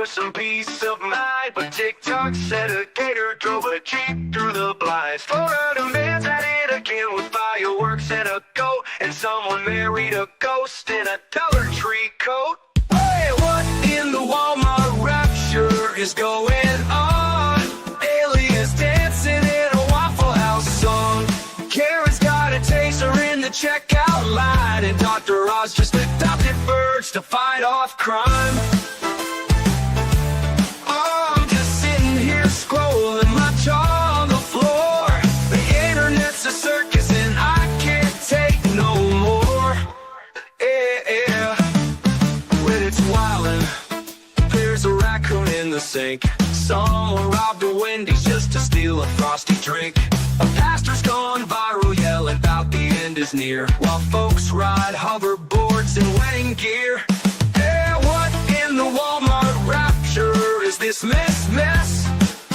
some peace of mind. But TikTok said a gator drove a Jeep through the blinds. Florida man's at it again with fireworks and a goat. And someone married a ghost in a Dollar Tree coat. Hey, what in the Walmart rapture is going on? Aliens dancing in a Waffle House song. Karen's got a taser in the checkout line. And Dr. Oz just adopted birds to fight off crime. Oh, I'm just sitting here scrolling my jaw on the floor. The internet's a circus and I can't take no more. Yeah, when it's wildin', there's a raccoon in the sink. Someone robbed a Wendy's just to steal a frosty drink. A pastor's gone viral yelling about the end is near, while folks ride hoverboards in wedding gear. Yeah, what in the Walmart rapture is this mess?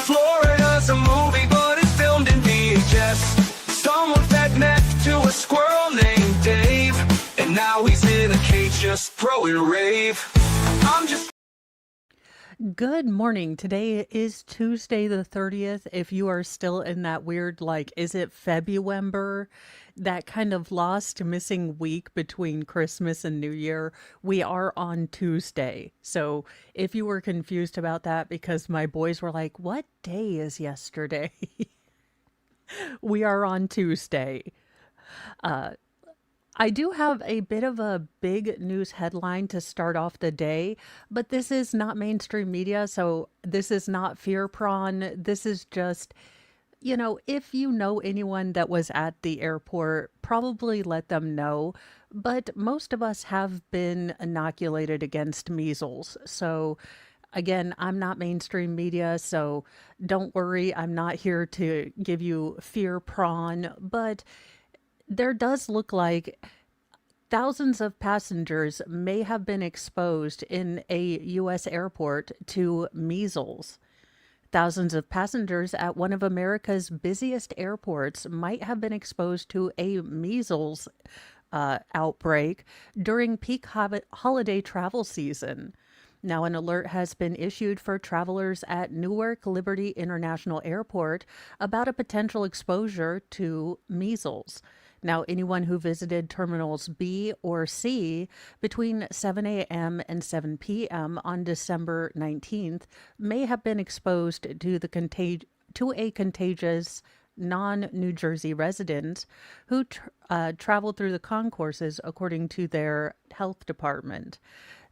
Florida's a movie, but it's filmed in VHS. Someone fed meth to a squirrel named Dave, and now he's in a cage just throwing rave. I'm just... Good morning. Today is Tuesday the 30th. If you are still in that weird, like, is it February, that kind of lost missing week between Christmas and New Year, we are on Tuesday. So if you were confused about that because my boys were like, what day is yesterday? We are on Tuesday. I do have a bit of a big news headline to start off the day, but this is not mainstream media, so this is not fear prawn. This is just, if you know anyone that was at the airport, probably let them know. But most of us have been inoculated against measles. So again, I'm not mainstream media, so don't worry. I'm not here to give you fear prawn, but there does look like thousands of passengers may have been exposed in a U.S. airport to measles. Thousands of passengers at one of America's busiest airports might have been exposed to a measles outbreak during peak holiday travel season. Now, an alert has been issued for travelers at Newark Liberty International Airport about a potential exposure to measles. Now, anyone who visited Terminals B or C between 7 a.m. and 7 p.m. on December 19th may have been exposed to a contagious non-New Jersey resident who traveled through the concourses, according to their health department.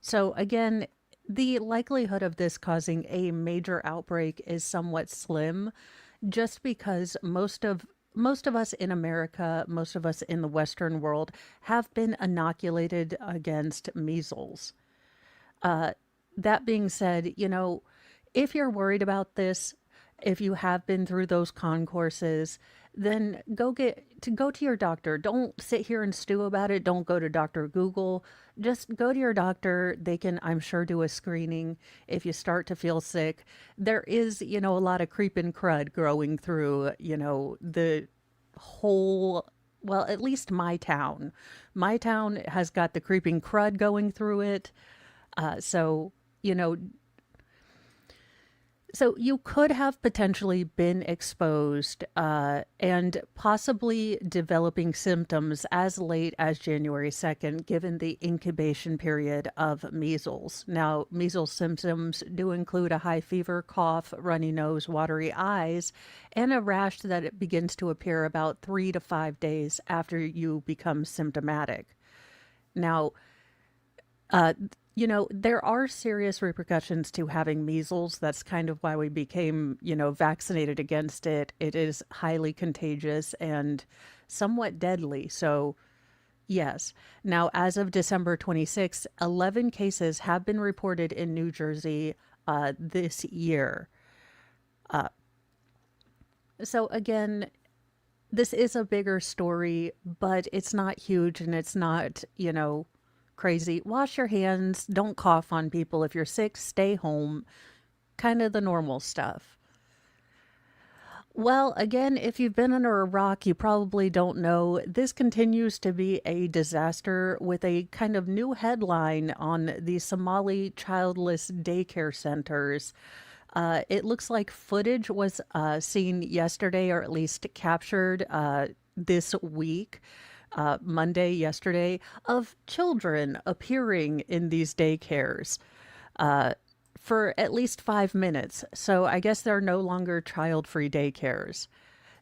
So again, the likelihood of this causing a major outbreak is somewhat slim, just because most of us in America, most of us in the Western world have been inoculated against measles. That being said, if you're worried about this, if you have been through those concourses, then go to your doctor. Don't sit here and stew about it. Don't go to Dr. Google. Just go to your doctor. They can, I'm sure, do a screening if you start to feel sick. There is, a lot of creeping crud growing through, the whole, well, at least my town. My town has got the creeping crud going through it. So you could have potentially been exposed and possibly developing symptoms as late as January 2nd, given the incubation period of measles. Now, measles symptoms do include a high fever, cough, runny nose, watery eyes, and a rash that it begins to appear about 3 to 5 days after you become symptomatic. Now, there are serious repercussions to having measles. That's kind of why we became, vaccinated against it. It is highly contagious and somewhat deadly. So, yes. Now, as of December 26th, 11 cases have been reported in New Jersey this year. So, again, this is a bigger story, but it's not huge and it's not, crazy. Wash your hands. Don't cough on people. If you're sick, stay home. Kind of the normal stuff. Well, again, if you've been under a rock, you probably don't know. This continues to be a disaster with a kind of new headline on the Somali childless daycare centers. It looks like footage was seen yesterday, or at least captured this week, Monday, yesterday, of children appearing in these daycares uh, for at least 5 minutes. So I guess they're no longer child free daycares.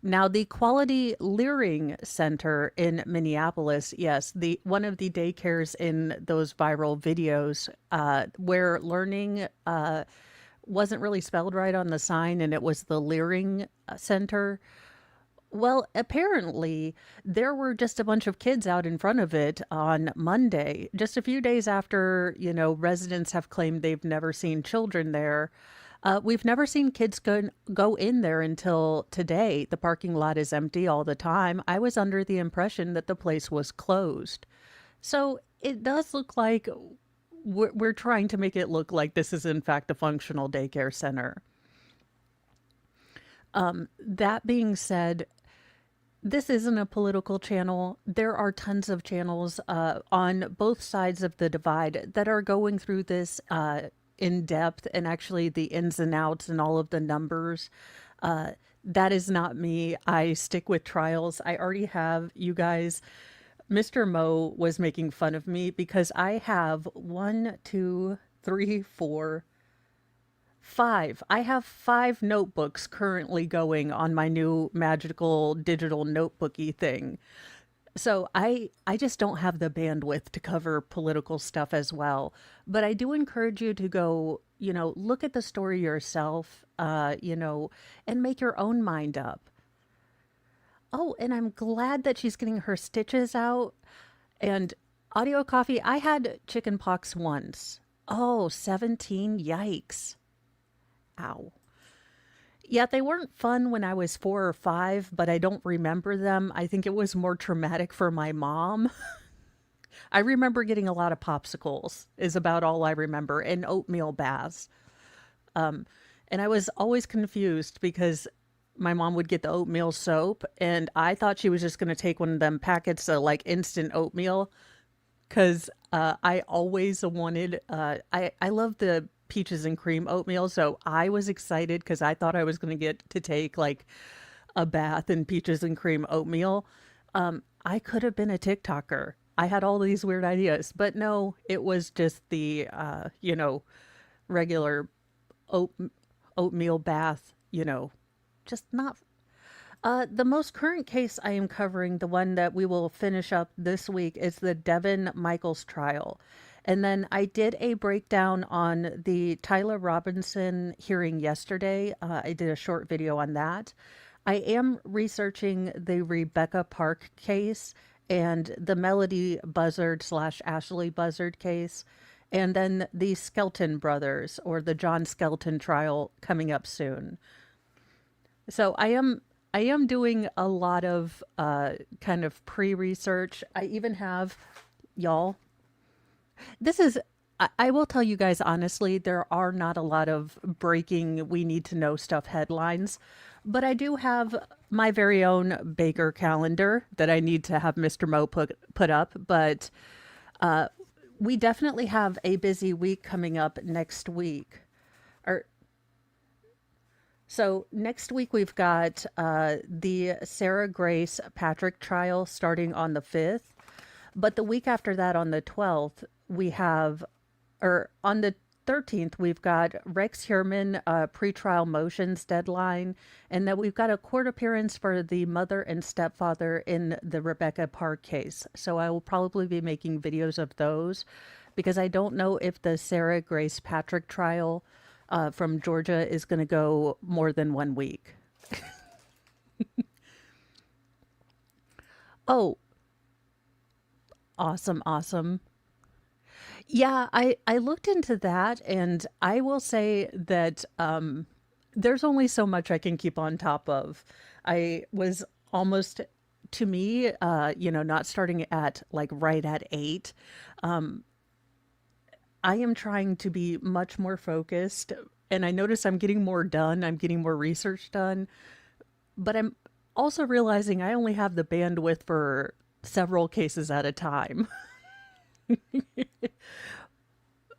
Now, the Quality Leering Center in Minneapolis, yes, the one of the daycares in those viral videos where learning wasn't really spelled right on the sign, and it was the Leering Center. Well, apparently, there were just a bunch of kids out in front of it on Monday, just a few days after, residents have claimed they've never seen children there. We've never seen kids go in there until today. The parking lot is empty all the time. I was under the impression that the place was closed. So it does look like we're trying to make it look like this is, in fact, a functional daycare center. That being said, this isn't a political channel. There are tons of channels on both sides of the divide that are going through this in depth, and actually the ins and outs and all of the numbers. That is not me. I stick with trials. I already have, you guys. Mr. Mo was making fun of me because I have one, two, three, four, five. I have five notebooks currently going on my new magical digital notebooky thing. So I just don't have the bandwidth to cover political stuff as well. But I do encourage you to go, look at the story yourself, and make your own mind up. Oh, and I'm glad that she's getting her stitches out. And audio coffee, I had chicken pox once. Oh, 17, yikes. Ow. Yeah, they weren't fun when I was 4 or 5, but I don't remember them. I think it was more traumatic for my mom. I remember getting a lot of popsicles, is about all I remember, and oatmeal baths. And I was always confused because my mom would get the oatmeal soap, and I thought she was just going to take one of them packets of like instant oatmeal because I always wanted, I love the peaches and cream oatmeal. So I was excited because I thought I was going to get to take like a bath in peaches and cream oatmeal. I could have been a TikToker. I had all these weird ideas, but no, it was just the, regular oat, oatmeal bath, just not. The most current case I am covering, the one that we will finish up this week, is the Devin Michaels trial. And then I did a breakdown on the Tyler Robinson hearing yesterday. I did a short video on that. I am researching the Rebecca Park case and the Melody Buzzard slash Ashley Buzzard case, and then the Skelton brothers, or the John Skelton trial, coming up soon. So I am doing a lot of kind of pre-research. I even have, y'all, this is, I will tell you guys honestly, there are not a lot of breaking we need to know stuff headlines, but I do have my very own Baker calendar that I need to have Mr. Mo put up. But we definitely have a busy week coming up next week. Or So next week we've got the Sarah Grace Patrick trial starting on the 5th. But the week after that, on the 12th, we have, or on the 13th, we've got Rex Heuermann pretrial motions deadline. And then we've got a court appearance for the mother and stepfather in the Rebecca Park case. So I will probably be making videos of those because I don't know if the Sarah Grace Patrick trial from Georgia is going to go more than 1 week. Oh, awesome, awesome. Yeah, I looked into that, and I will say that there's only so much I can keep on top of. I was almost, to me, not starting at like right at 8. Um, I am trying to be much more focused, and I notice I'm getting more done. I'm getting more research done. but I'm also realizing I only have the bandwidth for several cases at a time.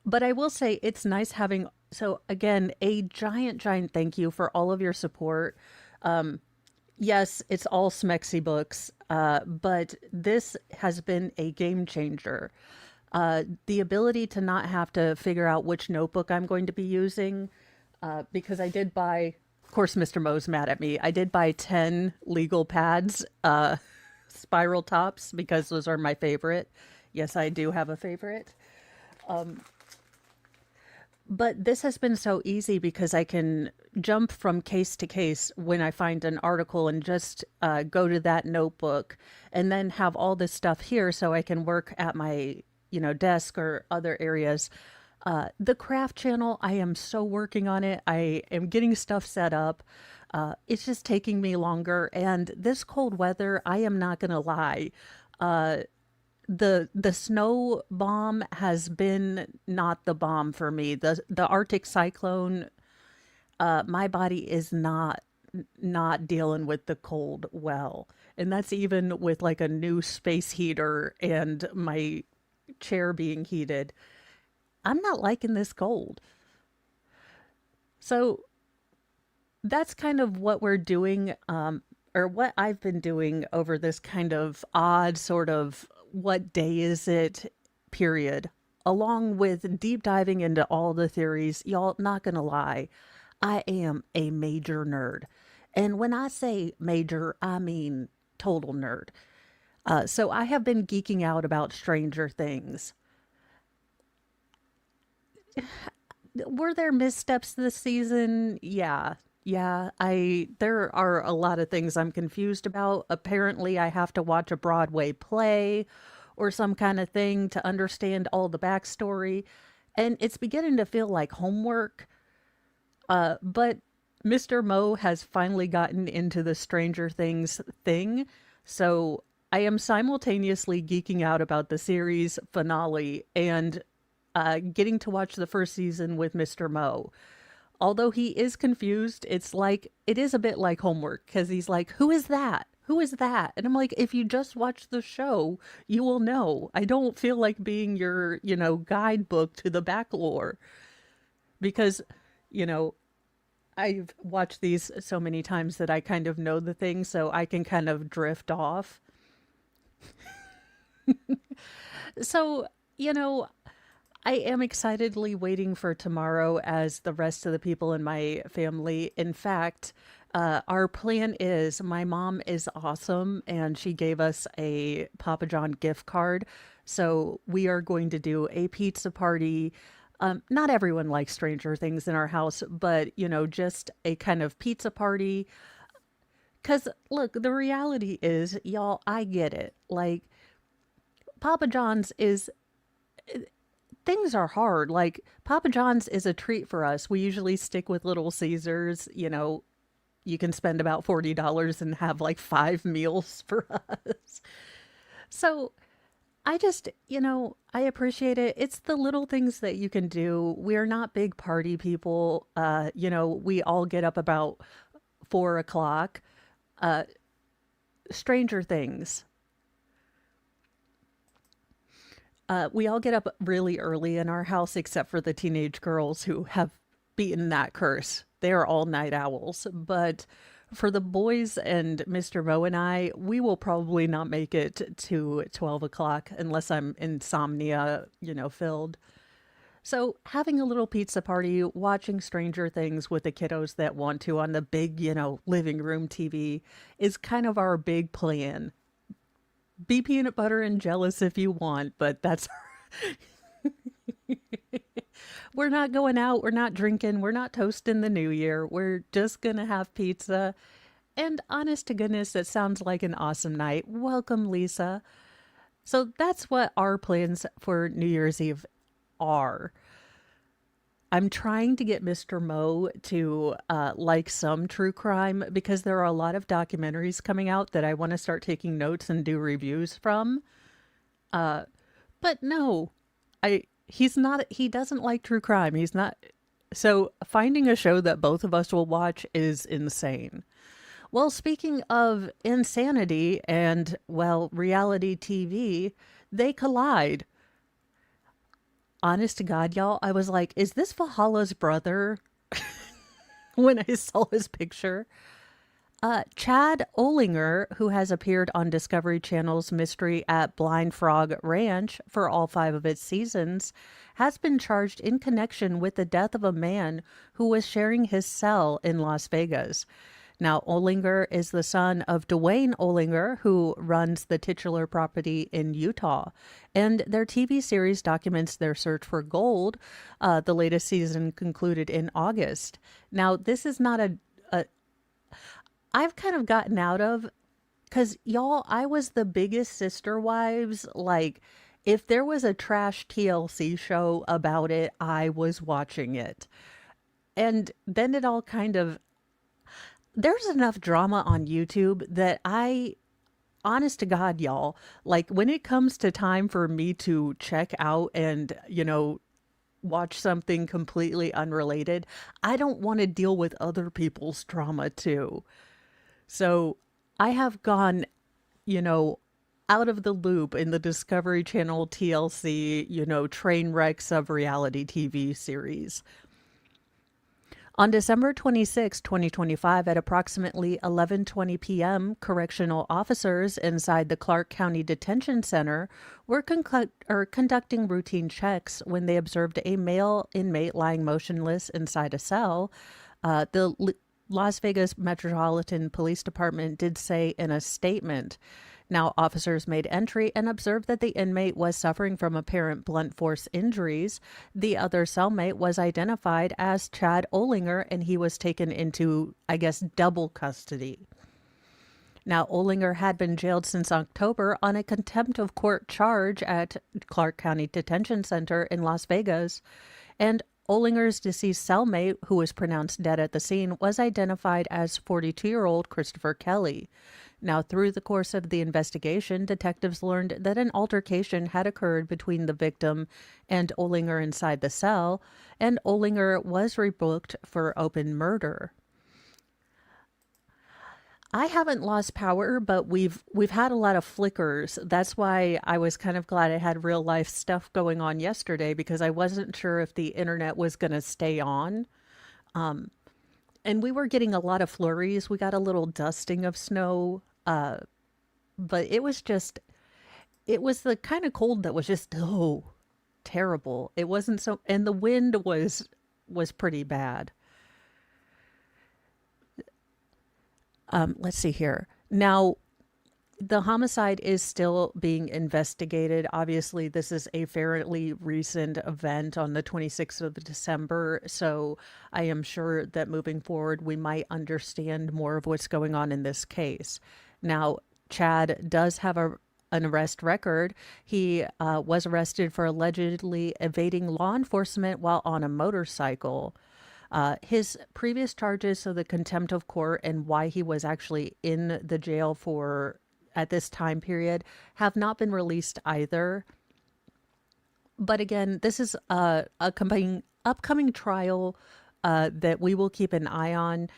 But I will say it's nice having, so again, a giant, giant thank you for all of your support. Yes, it's all Smexy books, but this has been a game changer. The ability to not have to figure out which notebook I'm going to be using, because I did buy, of course, Mr. Mo's mad at me. I did buy 10 legal pads, spiral tops, because those are my favorite. Yes, I do have a favorite. But this has been so easy because I can jump from case to case when I find an article and just go to that notebook and then have all this stuff here so I can work at my, desk or other areas. The craft channel, I am so working on it. I am getting stuff set up. It's just taking me longer. And this cold weather, I am not going to lie. The snow bomb has been not the bomb for me. The Arctic cyclone, my body is not dealing with the cold well. And that's even with like a new space heater and my chair being heated. I'm not liking this cold. So that's kind of what we're doing, or what I've been doing over this kind of odd sort of what day is it period, along with deep diving into all the theories. Y'all, not gonna lie, I am a major nerd. And when I say major, I mean total nerd. So I have been geeking out about Stranger Things. Were there missteps this season? Yeah. Yeah, I there are a lot of things I'm confused about. Apparently, I have to watch a Broadway play or some kind of thing to understand all the backstory, and it's beginning to feel like homework. But Mr. Mo has finally gotten into the Stranger Things thing, so I am simultaneously geeking out about the series finale and getting to watch the first season with Mr. Mo. Although he is confused, it is a bit like homework because he's like, "Who is that? Who is that?" And I'm like, if you just watch the show, you will know. I don't feel like being your, guidebook to the back lore because, you know, I've watched these so many times that I kind of know the thing, so I can kind of drift off. So, you know, I am excitedly waiting for tomorrow as the rest of the people in my family. In fact, our plan is my mom is awesome and she gave us a Papa John gift card. So we are going to do a pizza party. Not everyone likes Stranger Things in our house, but just a kind of pizza party. Because look, the reality is, y'all, I get it. Like, Papa John's is things are hard. Like Papa John's is a treat for us. We usually stick with Little Caesars. You can spend about $40 and have like 5 meals for us. So I just, I appreciate it. It's the little things that you can do. We're not big party people. We all get up about 4 o'clock. Uh, Stranger Things. We all get up really early in our house, except for the teenage girls who have beaten that curse. They are all night owls. But for the boys and Mr. Mo and I, we will probably not make it to 12 o'clock unless I'm insomnia, filled. So having a little pizza party, watching Stranger Things with the kiddos that want to on the big, living room TV is kind of our big plan. Be peanut butter and jealous if you want, but that's we're not going out, we're not drinking, we're not toasting the new year. We're just gonna have pizza. And honest to goodness, that sounds like an awesome night. Welcome, Lisa. So that's what our plans for New Year's Eve are. I'm trying to get Mr. Mo to like some true crime because there are a lot of documentaries coming out that I want to start taking notes and do reviews from. But no, he doesn't like true crime. So finding a show that both of us will watch is insane. Well, speaking of insanity and, well, reality TV, they collide. Honest to God, y'all, I was like, is this Valhalla's brother when I saw his picture? Chad Olinger, who has appeared on Discovery Channel's Mystery at Blind Frog Ranch for all five of its seasons, has been charged in connection with the death of a man who was sharing his cell in Las Vegas. Now, Olinger is the son of Dwayne Olinger, who runs the titular property in Utah. And their TV series documents their search for gold. The latest season concluded in August. Now, this is not a I've kind of gotten out of, because y'all, I was the biggest Sister Wives. Like, if there was a trash TLC show about it, I was watching it. And then it all kind of, there's enough drama on YouTube that honest to God, y'all, like when it comes to time for me to check out and, watch something completely unrelated, I don't want to deal with other people's drama too. So I have gone, you know, out of the loop in the Discovery Channel TLC, train wrecks of reality TV series. On December 26, 2025, at approximately 11:20 p.m., correctional officers inside the Clark County Detention Center were conducting routine checks when they observed a male inmate lying motionless inside a cell. The Las Vegas Metropolitan Police Department did say in a statement. Now, officers made entry and observed that the inmate was suffering from apparent blunt force injuries. The other cellmate was identified as Chad Olinger, and he was taken into, I guess, double custody. Now, Olinger had been jailed since October on a contempt of court charge at Clark County Detention Center in Las Vegas, and Olinger's deceased cellmate, who was pronounced dead at the scene, was identified as 42-year-old Christopher Kelly. Now, through the course of the investigation, detectives learned that an altercation had occurred between the victim and Olinger inside the cell, and Olinger was rebooked for open murder. I haven't lost power, but we've had a lot of flickers. That's why I was kind of glad I had real life stuff going on yesterday, because I wasn't sure if the internet was going to stay on. And we were getting a lot of flurries. We got a little dusting of snow, but it was the kind of cold that was just terrible. It wasn't so, and the wind was pretty bad. Let's see here. Now, the homicide is still being investigated. Obviously, this is a fairly recent event on the 26th of December, so I am sure that moving forward, we might understand more of what's going on in this case. Now, Chad does have an arrest record. He was arrested for allegedly evading law enforcement while on a motorcycle. His previous charges, so the contempt of court and why he was actually in the jail for at this time period, have not been released either. But again, this is a upcoming trial that we will keep an eye on.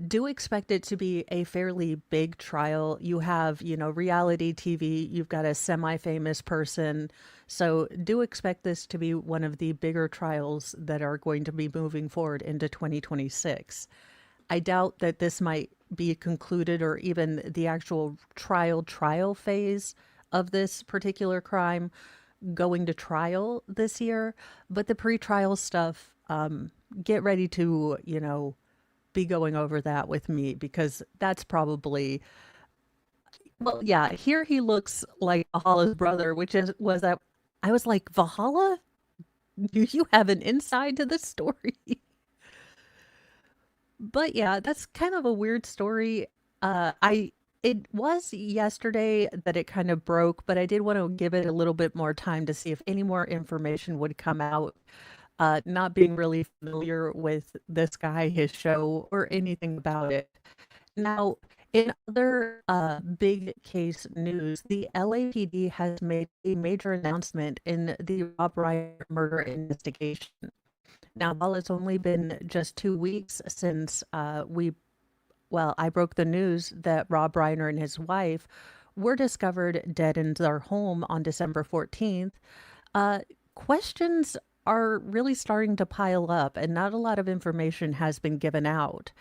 Do expect it to be a fairly big trial. You have, reality TV, you've got a semi-famous person. So do expect this to be one of the bigger trials that are going to be moving forward into 2026. I doubt that this might be concluded or even the actual trial phase of this particular crime going to trial this year. But the pre-trial stuff, get ready to, be going over that with me, because that's probably, well, yeah, here he looks like Valhalla's brother, was that I was like, Valhalla? Do you have an inside to this story? But yeah, that's kind of a weird story. It was yesterday that it kind of broke, but I did want to give it a little bit more time to see if any more information would come out. Not being really familiar with this guy, his show, or anything about it. Now, in other big case news, the LAPD has made a major announcement in the Rob Ryan murder investigation. Now, while it's only been just 2 weeks since we well, I broke the news that Rob Reiner and his wife were discovered dead in their home on December 14th, uh, questions are really starting to pile up, and not a lot of information has been given out.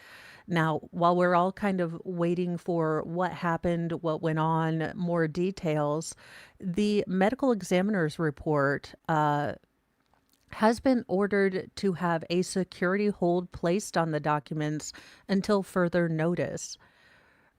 Now, while we're all kind of waiting for what happened, what went on, more details, the medical examiner's report has been ordered to have a security hold placed on the documents until further notice.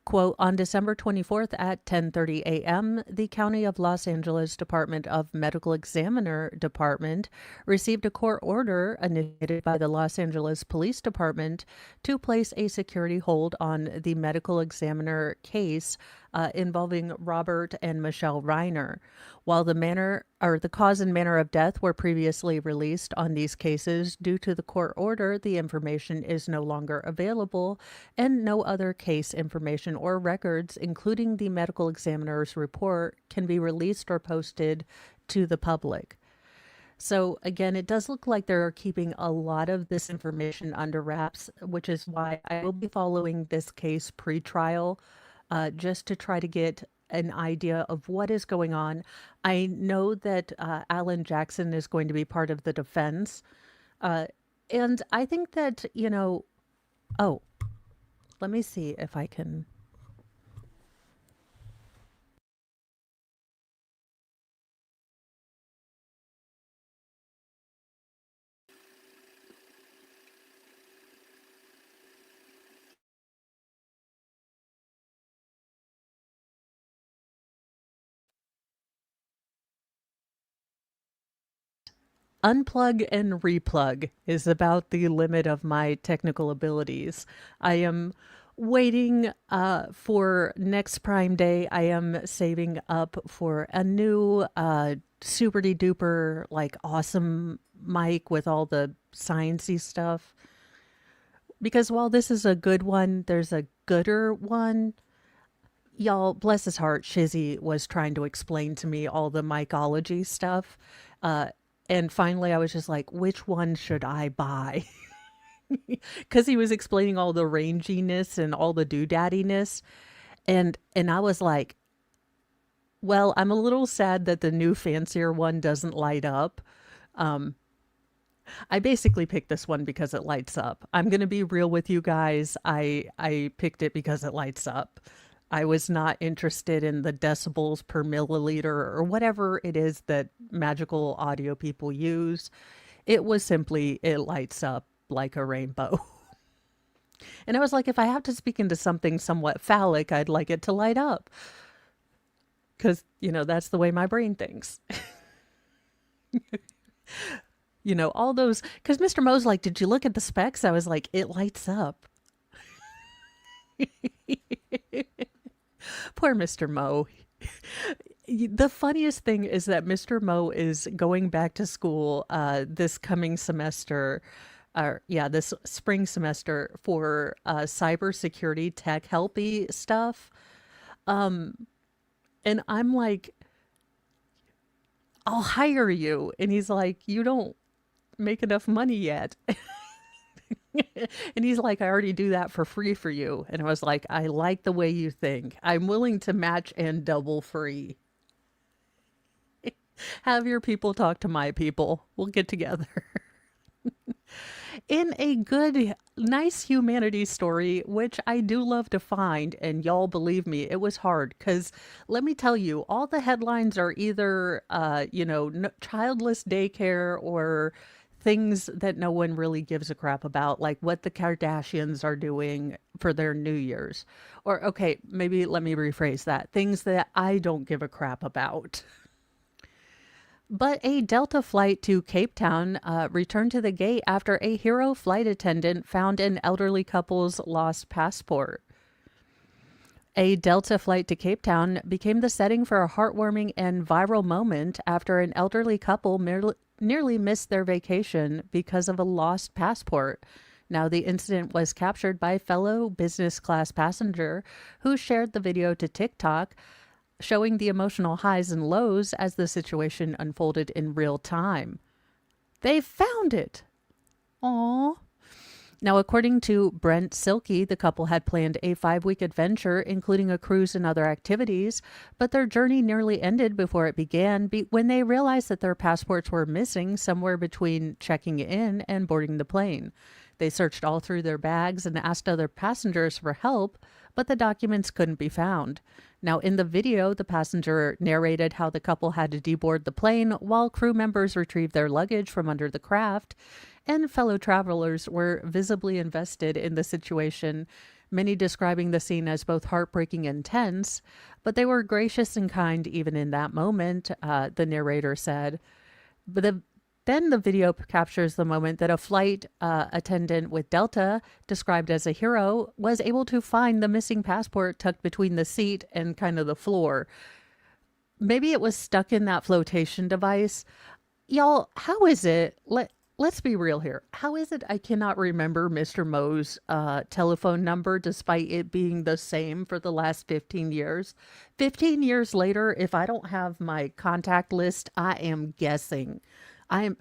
Quote, on December 24th at 10:30 a.m., the County of Los Angeles Department of Medical Examiner Department received a court order initiated by the Los Angeles Police Department to place a security hold on the medical examiner case involving Robert and Michelle Reiner. While the cause and manner of death were previously released on these cases, due to the court order, the information is no longer available, and no other case information or records, including the medical examiner's report, can be released or posted to the public. So again, it does look like they're keeping a lot of this information under wraps, which is why I will be following this case pre-trial, just to try to get an idea of what is going on. I know that Alan Jackson is going to be part of the defense. Uh, and I think that, oh, let me see if I can. Unplug and replug is about the limit of my technical abilities. I am waiting for next Prime Day. I am saving up for a new super duper like awesome mic with all the sciencey stuff. Because while this is a good one, there's a gooder one. Y'all, bless his heart, Shizzy was trying to explain to me all the mycology stuff. Uh, and finally, I was just like, which one should I buy? Because he was explaining all the ranginess and all the doodaddiness. And I was like, well, I'm a little sad that the new fancier one doesn't light up. Um, I basically picked this one because it lights up. I'm going to be real with you guys. I picked it because it lights up. I was not interested in the decibels per milliliter or whatever it is that magical audio people use. It was simply, it lights up like a rainbow. And I was like, if I have to speak into something somewhat phallic, I'd like it to light up. Because, that's the way my brain thinks. All those, because Mr. Mo's like, did you look at the specs? I was like, it lights up. Poor Mr. Mo. The funniest thing is that Mr. Mo is going back to school this coming semester, this spring semester for cybersecurity tech helpy stuff. And I'm like, I'll hire you. And he's like, you don't make enough money yet. And he's like, I already do that for free for you. And I was like, I like the way you think. I'm willing to match and double free. Have your people talk to my people. We'll get together. In a good, nice humanity story, which I do love to find, and y'all believe me, it was hard because let me tell you, all the headlines are either, childless daycare or things that no one really gives a crap about, like what the Kardashians are doing for their New Year's. Or, okay, maybe let me rephrase that. Things that I don't give a crap about. But a Delta flight to Cape Town returned to the gate after a hero flight attendant found an elderly couple's lost passport. A Delta flight to Cape Town became the setting for a heartwarming and viral moment after an elderly couple nearly missed their vacation because of a lost passport. Now, the incident was captured by a fellow business class passenger who shared the video to TikTok, showing the emotional highs and lows as the situation unfolded in real time. They found it. Aww. Now, according to Brent Silky, the couple had planned a 5-week adventure, including a cruise and other activities, but their journey nearly ended before it began when they realized that their passports were missing somewhere between checking in and boarding the plane. They searched all through their bags and asked other passengers for help, but the documents couldn't be found. Now, in the video, the passenger narrated how the couple had to deboard the plane while crew members retrieved their luggage from under the craft, and fellow travelers were visibly invested in the situation, many describing the scene as both heartbreaking and tense, but they were gracious and kind even in that moment, the narrator said. But then the video captures the moment that a flight attendant with Delta, described as a hero, was able to find the missing passport tucked between the seat and kind of the floor. Maybe it was stuck in that flotation device. Y'all, how is it? Let's be real here. How is it I cannot remember Mr. Mo's telephone number despite it being the same for the last 15 years? 15 years later, if I don't have my contact list, I am guessing. I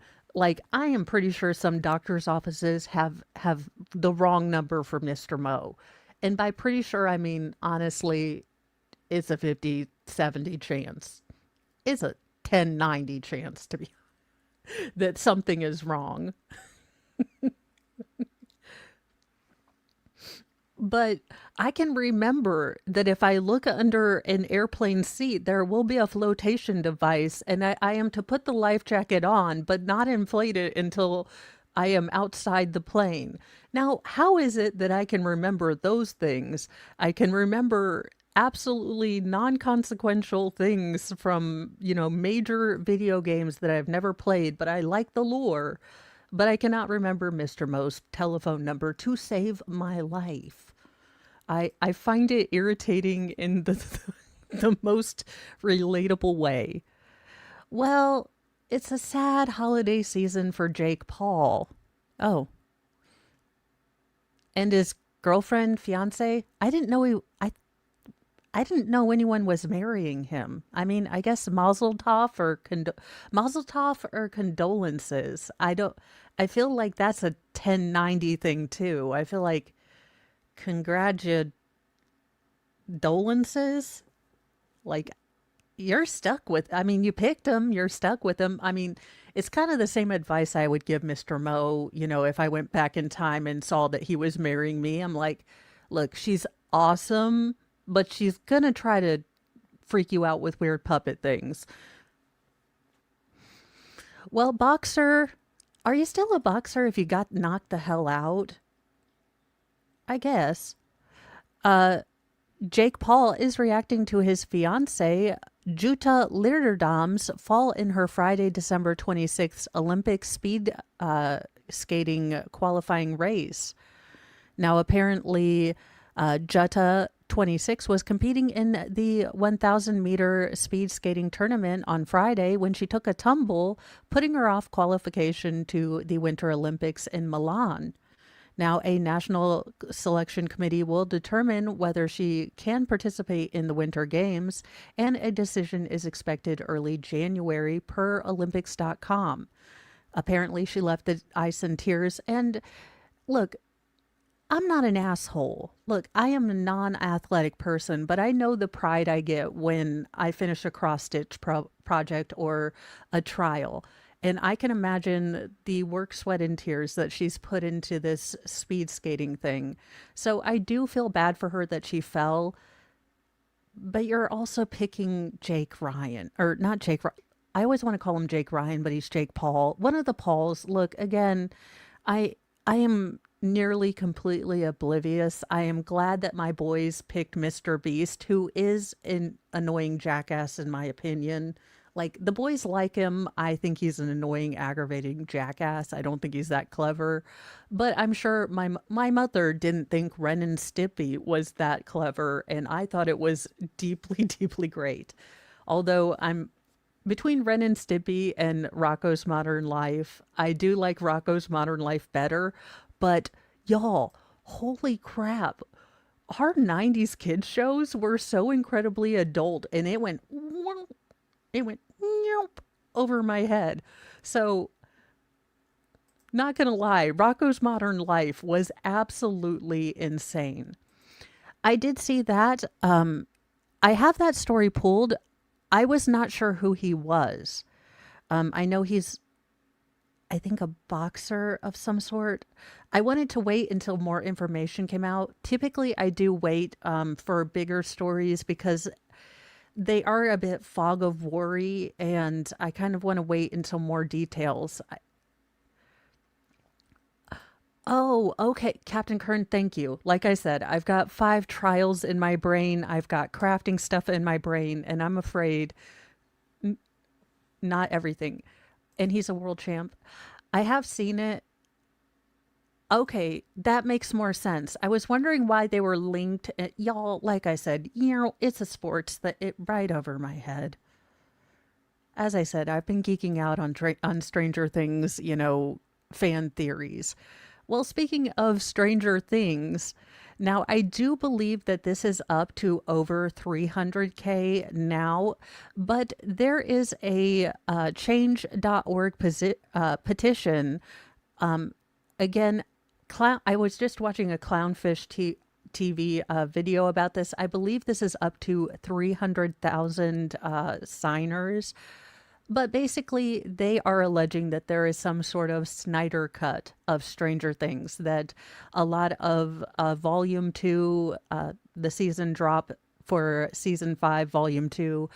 am pretty sure some doctor's offices have the wrong number for Mr. Mo. And by pretty sure, I mean, honestly, it's a 50-70 chance. It's a 10-90 chance to be that something is wrong. But I can remember that if I look under an airplane seat, there will be a flotation device, and I am to put the life jacket on, but not inflate it until I am outside the plane. Now, how is it that I can remember those things? I can remember absolutely non-consequential things from, major video games that I've never played, but I like the lore. But I cannot remember Mr. Mo's telephone number to save my life. I find it irritating in the most relatable way. Well, it's a sad holiday season for Jake Paul. Oh, and his girlfriend, fiance. I didn't know anyone was marrying him. I mean, I guess Mazel tov or condolences. I feel like that's a 1090 thing too. I feel like congratulations, like you're stuck with, I mean, you picked him, you're stuck with him. I mean, it's kind of the same advice I would give Mr. Mo, if I went back in time and saw that he was marrying me. I'm like, look, she's awesome, but she's gonna try to freak you out with weird puppet things. Well, boxer, are you still a boxer if you got knocked the hell out? I guess. Uh, Jake Paul is reacting to his fiancee, Jutta Litterdam's fall in her Friday, December 26th Olympic speed skating qualifying race. Now, apparently, Jutta 26 was competing in the 1,000-meter speed skating tournament on Friday when she took a tumble, putting her off qualification to the Winter Olympics in Milan. Now, a national selection committee will determine whether she can participate in the Winter Games, and a decision is expected early January per Olympics.com. Apparently, she left the ice in tears, and look, I'm not an asshole. Look, I am a non-athletic person, but I know the pride I get when I finish a cross-stitch project or a trial. And I can imagine the work, sweat, and tears that she's put into this speed skating thing. So I do feel bad for her that she fell, but you're also picking Jake Ryan, or not Jake Ryan. I always want to call him Jake Ryan, but he's Jake Paul. One of the Pauls. Look, again, I am nearly completely oblivious. I am glad that my boys picked Mr. Beast, who is an annoying jackass in my opinion. Like, the boys like him. I think he's an annoying, aggravating jackass. I don't think he's that clever. But I'm sure my mother didn't think Ren and Stimpy was that clever, and I thought it was deeply, deeply great. Although I'm between Ren and Stimpy and Rocco's Modern Life, I do like Rocco's Modern Life better. But y'all, holy crap. Our 90s kids shows were so incredibly adult, and it went over my head. So Not gonna lie, Rocco's Modern Life was absolutely insane. I did see that. I have that story pulled. I was not sure who he was. I know he's, I think, a boxer of some sort. I wanted to wait until more information came out. Typically, I do wait for bigger stories because they are a bit fog of worry, and I kind of want to wait until more details. Oh, okay. Captain Kern, thank you. Like I said, I've got 5 trials in my brain. I've got crafting stuff in my brain, and I'm afraid not everything. And he's a world champ. I have seen it. Okay, that makes more sense. I was wondering why they were linked. Y'all, like I said, it's a sports that it right over my head. As I said, I've been geeking out on on Stranger Things, fan theories. Well, speaking of Stranger Things, now I do believe that this is up to over 300K now, but there is a change.org petition. Again, I was just watching a TV video about this. I believe this is up to 300,000 signers. But basically, they are alleging that there is some sort of Snyder cut of Stranger Things, that a lot of Volume 2, the season drop for Season 5, Volume 2,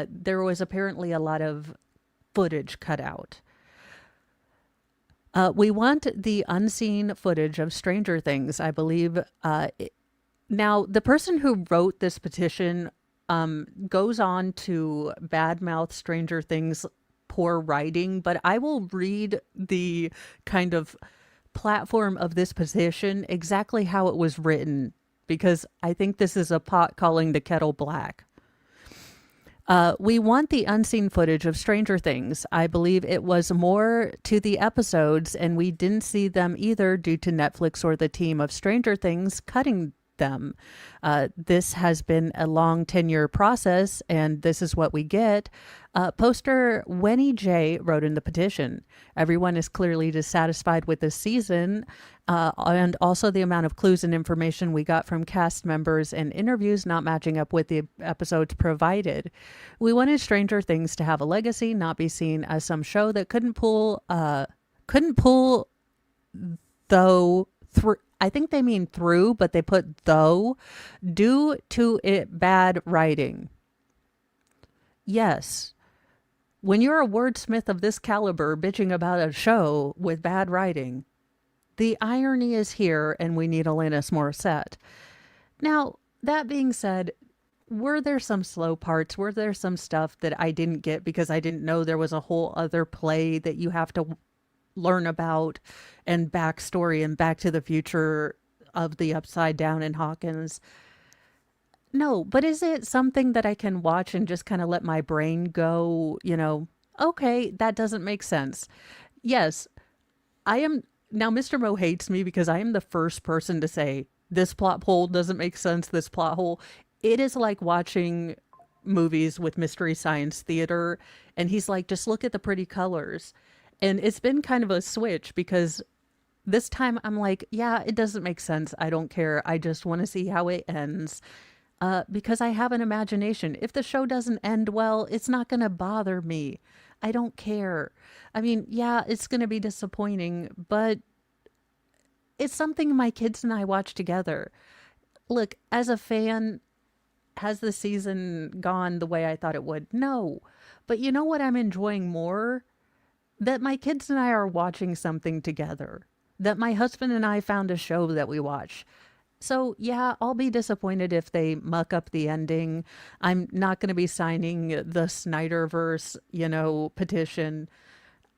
there was apparently a lot of footage cut out. We want the unseen footage of Stranger Things, I believe. Now, the person who wrote this petition goes on to badmouth Stranger Things' poor writing, but I will read the kind of platform of this petition exactly how it was written, because I think this is a pot calling the kettle black. We want the unseen footage of Stranger Things. I believe it was more to the episodes, and we didn't see them either due to Netflix or the team of Stranger Things cutting them. This has been a long 10-year process, and this is what we get. Poster Wenny J wrote in the petition, everyone is clearly dissatisfied with this season, and also the amount of clues and information we got from cast members and interviews not matching up with the episodes provided. We wanted Stranger Things to have a legacy, not be seen as some show that couldn't pull though through. I think they mean through, but they put though, due to it bad writing. Yes. When you're a wordsmith of this caliber bitching about a show with bad writing, the irony is here, and we need Alanis Morissette. Now, that being said, were there some slow parts? Were there some stuff that I didn't get because I didn't know there was a whole other play that you have to learn about, and backstory and Back to the Future of the Upside Down in Hawkins? No, but is it something that I can watch and just kind of let my brain go, okay, that doesn't make sense. Yes, I am. Now, Mr. Mo hates me because I am the first person to say, this plot hole doesn't make sense, this plot hole. It is like watching movies with Mystery Science Theater, and he's like, just look at the pretty colors. And it's been kind of a switch because this time I'm like, yeah, it doesn't make sense. I don't care. I just want to see how it ends. Because I have an imagination. If the show doesn't end well, it's not going to bother me. I don't care. I mean, yeah, it's going to be disappointing, but it's something my kids and I watch together. Look, as a fan, has the season gone the way I thought it would? No. But you know what I'm enjoying more? That my kids and I are watching something together. That my husband and I found a show that we watch. So yeah, I'll be disappointed if they muck up the ending. I'm not going to be signing the Snyderverse, petition.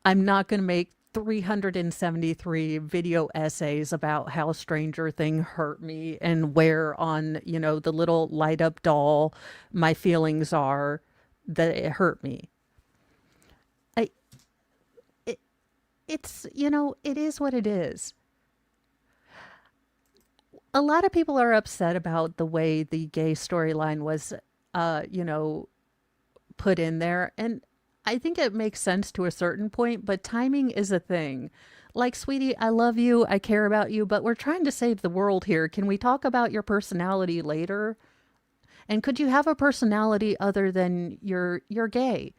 I'm not going to make 373 video essays about how Stranger Thing hurt me and where on, the little light up doll my feelings are that it hurt me. I, it's, it is what it is. A lot of people are upset about the way the gay storyline was, put in there. And I think it makes sense to a certain point, but timing is a thing. Like, sweetie, I love you, I care about you, but we're trying to save the world here. Can we talk about your personality later? And could you have a personality other than you're gay?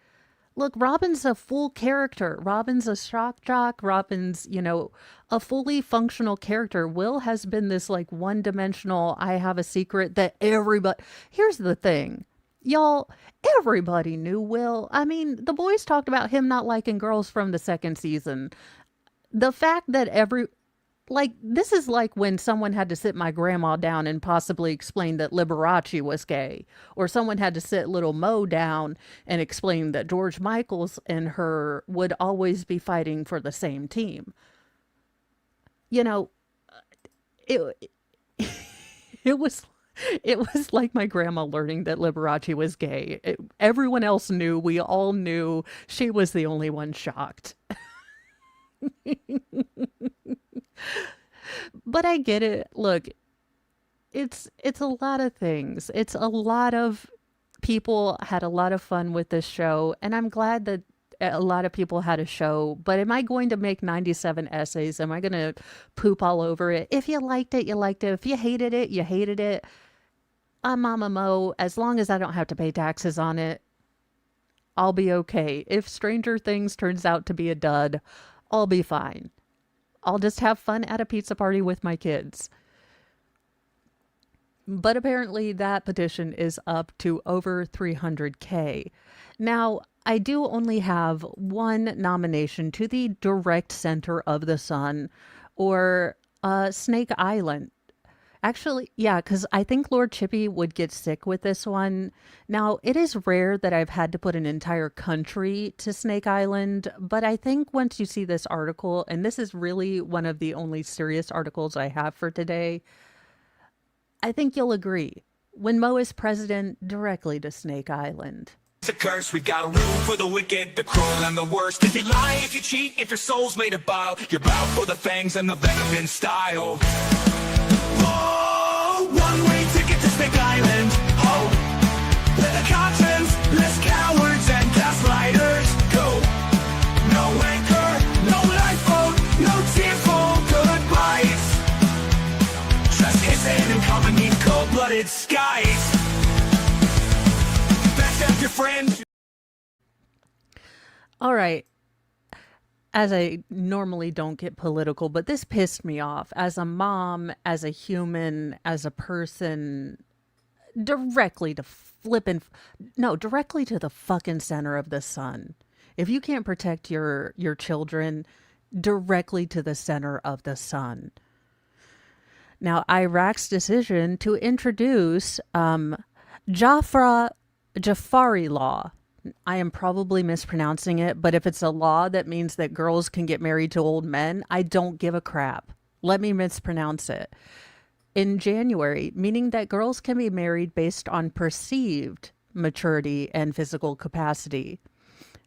Look, Robin's a full character. Robin's a shock jock. Robin's, a fully functional character. Will has been this like one dimensional, I have a secret that everybody. Here's the thing. Y'all, everybody knew Will. I mean, the boys talked about him not liking girls from the second season. The fact that this is like when someone had to sit my grandma down and possibly explain that Liberace was gay, or someone had to sit little Mo down and explain that George Michaels and her would always be fighting for the same team. You know, it it was it was like my grandma learning that Liberace was gay. Everyone else knew, we all knew, she was the only one shocked. But I get it. Look, it's a lot of things. It's a lot of people had a lot of fun with this show, and I'm glad that a lot of people had a show. But am I going to make 97 essays? Am I going to poop all over it? If you liked it, you liked it. If you hated it, you hated it. I'm Mama Mo. As long as I don't have to pay taxes on it, I'll be okay. If Stranger Things turns out to be a dud, I'll be fine. I'll just have fun at a pizza party with my kids. But apparently that petition is up to over 300K. Now, I do only have one nomination to the direct center of the sun, or Snake Island. Actually, yeah, because I think Lord Chippy would get sick with this one. Now, it is rare that I've had to put an entire country to Snake Island, but I think once you see this article, and this is really one of the only serious articles I have for today, I think you'll agree. When Mo is president, directly to Snake Island. It's a curse, we got a rule for the wicked, the cruel and the worst. If you lie, if you cheat, if your soul's made of bile, you're bound for the fangs and the venom in style. Oh, one-way ticket to Snake Island. Oh, let the conscience, less cowards and gaslighters go. No anchor, no lifeboat, no tearful goodbyes. Just hissing and coming in cold-blooded skies. Back up your friend. All right. As I normally don't get political, but this pissed me off as a mom, as a human, as a person, directly to directly to the fucking center of the sun. If you can't protect your children, directly to the center of the sun. Now, Iraq's decision to introduce Jafari law. I am probably mispronouncing it, but if it's a law that means that girls can get married to old men, I don't give a crap. Let me mispronounce it. In January, meaning that girls can be married based on perceived maturity and physical capacity.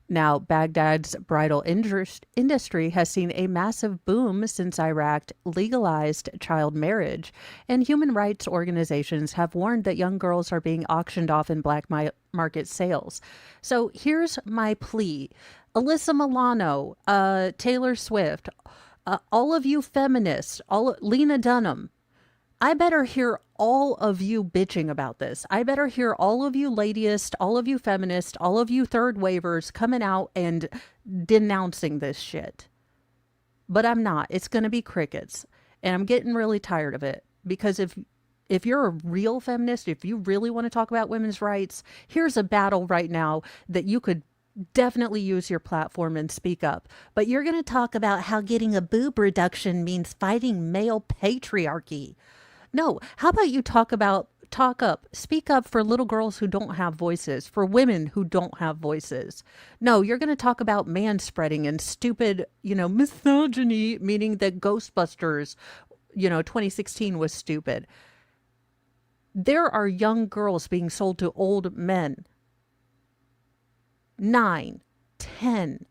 Now, Baghdad's bridal industry has seen a massive boom since Iraq legalized child marriage, and human rights organizations have warned that young girls are being auctioned off in black market sales. So here's my plea. Alyssa Milano, Taylor Swift, all of you feminists, Lena Dunham, I better hear all of you bitching about this. I better hear all of you ladyists, all of you feminists, all of you third wavers coming out and denouncing this shit. But I'm not. It's going to be crickets. And I'm getting really tired of it. Because if you're a real feminist, if you really want to talk about women's rights, here's a battle right now that you could definitely use your platform and speak up. But you're going to talk about how getting a boob reduction means fighting male patriarchy. No, how about you talk up, speak up for little girls who don't have voices, for women who don't have voices. No, you're going to talk about manspreading and stupid, misogyny, meaning that Ghostbusters, 2016 was stupid. There are young girls being sold to old men. 9, 10,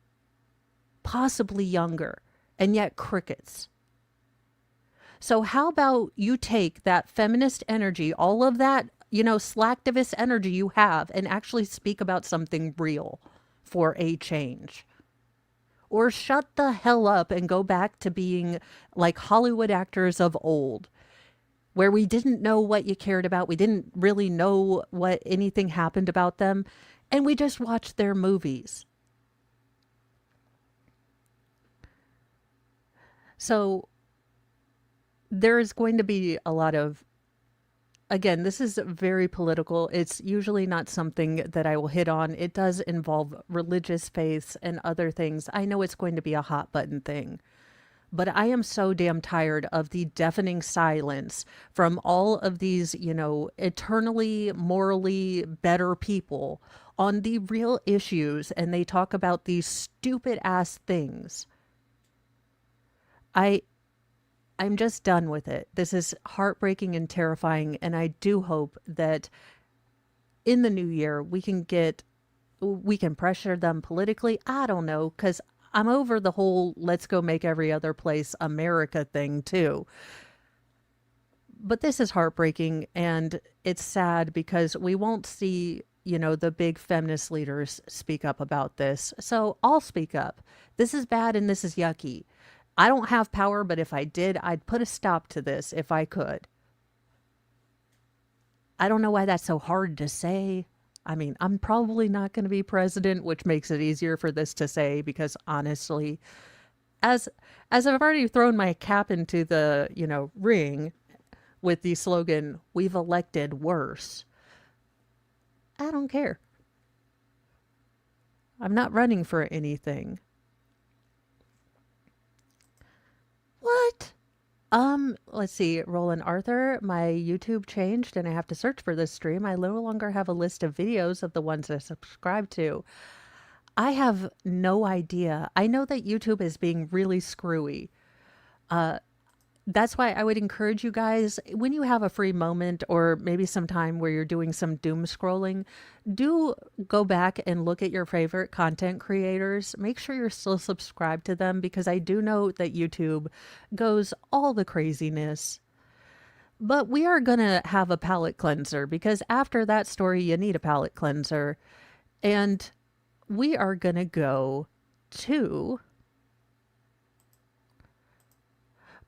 possibly younger, and yet crickets. So how about you take that feminist energy, all of that, slacktivist energy you have, and actually speak about something real for a change? or shut the hell up and go back to being like Hollywood actors of old, where we didn't know what you cared about. We didn't really know what anything happened about them. And we just watched their movies. So there is going to be a lot of, again, this is very political. It's usually not something that I will hit on. It does involve religious faiths and other things. I know it's going to be a hot button thing. But I am so damn tired of the deafening silence from all of these, eternally morally better people on the real issues. And they talk about these stupid ass things. I I'm just done with it. This is heartbreaking and terrifying, and I do hope that in the new year we can pressure them politically. I don't know, cuz I'm over the whole let's go make every other place America thing too. But this is heartbreaking and it's sad because we won't see, the big feminist leaders speak up about this. So I'll speak up. This is bad and this is yucky. I don't have power, but if I did, I'd put a stop to this if I could. I don't know why that's so hard to say. I mean, I'm probably not going to be president, which makes it easier for this to say because honestly, as I've already thrown my cap into the, ring with the slogan, "We've elected worse." I don't care. I'm not running for anything. What? Let's see. Roland Arthur, my YouTube changed and I have to search for this stream. I no longer have a list of videos of the ones I subscribe to. I have no idea. I know that YouTube is being really screwy. That's why I would encourage you guys, when you have a free moment or maybe some time where you're doing some doom scrolling, do go back and look at your favorite content creators. Make sure you're still subscribed to them because I do know that YouTube goes all the craziness. But we are going to have a palate cleanser because after that story, you need a palate cleanser. And we are going to go to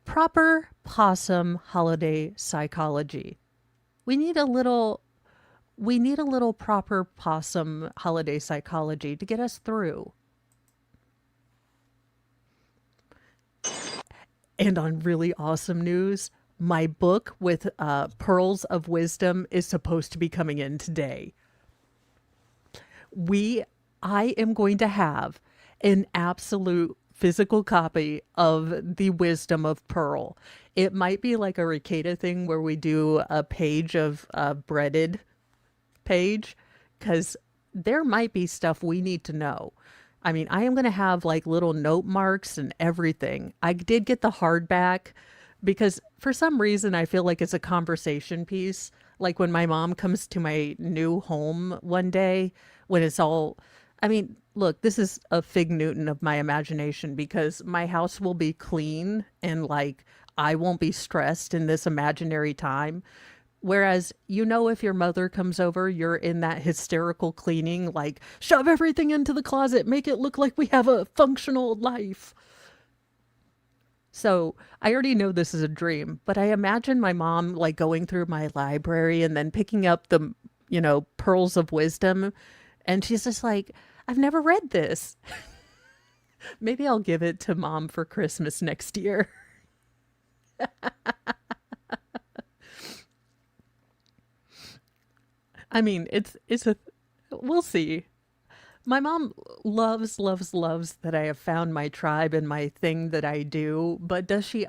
proper possum holiday psychology. We need a little proper possum holiday psychology to get us through. And on really awesome news, my book with pearls of wisdom is supposed to be coming in today. I am going to have an absolute physical copy of the Wisdom of Pearl. It might be like a Ricada thing where we do a page of breaded page, because there might be stuff we need to know. I mean, I am going to have like little note marks and everything. I did get the hardback because for some reason I feel like it's a conversation piece. Like when my mom comes to my new home one day, when it's all, I mean, look, this is a fig Newton of my imagination because my house will be clean and like I won't be stressed in this imaginary time. Whereas, if your mother comes over, you're in that hysterical cleaning, like shove everything into the closet, make it look like we have a functional life. So I already know this is a dream, but I imagine my mom like going through my library and then picking up the, pearls of wisdom. And she's just like, I've never read this. Maybe I'll give it to mom for Christmas next year. I mean, we'll see. My mom loves that I have found my tribe and my thing that I do, but does she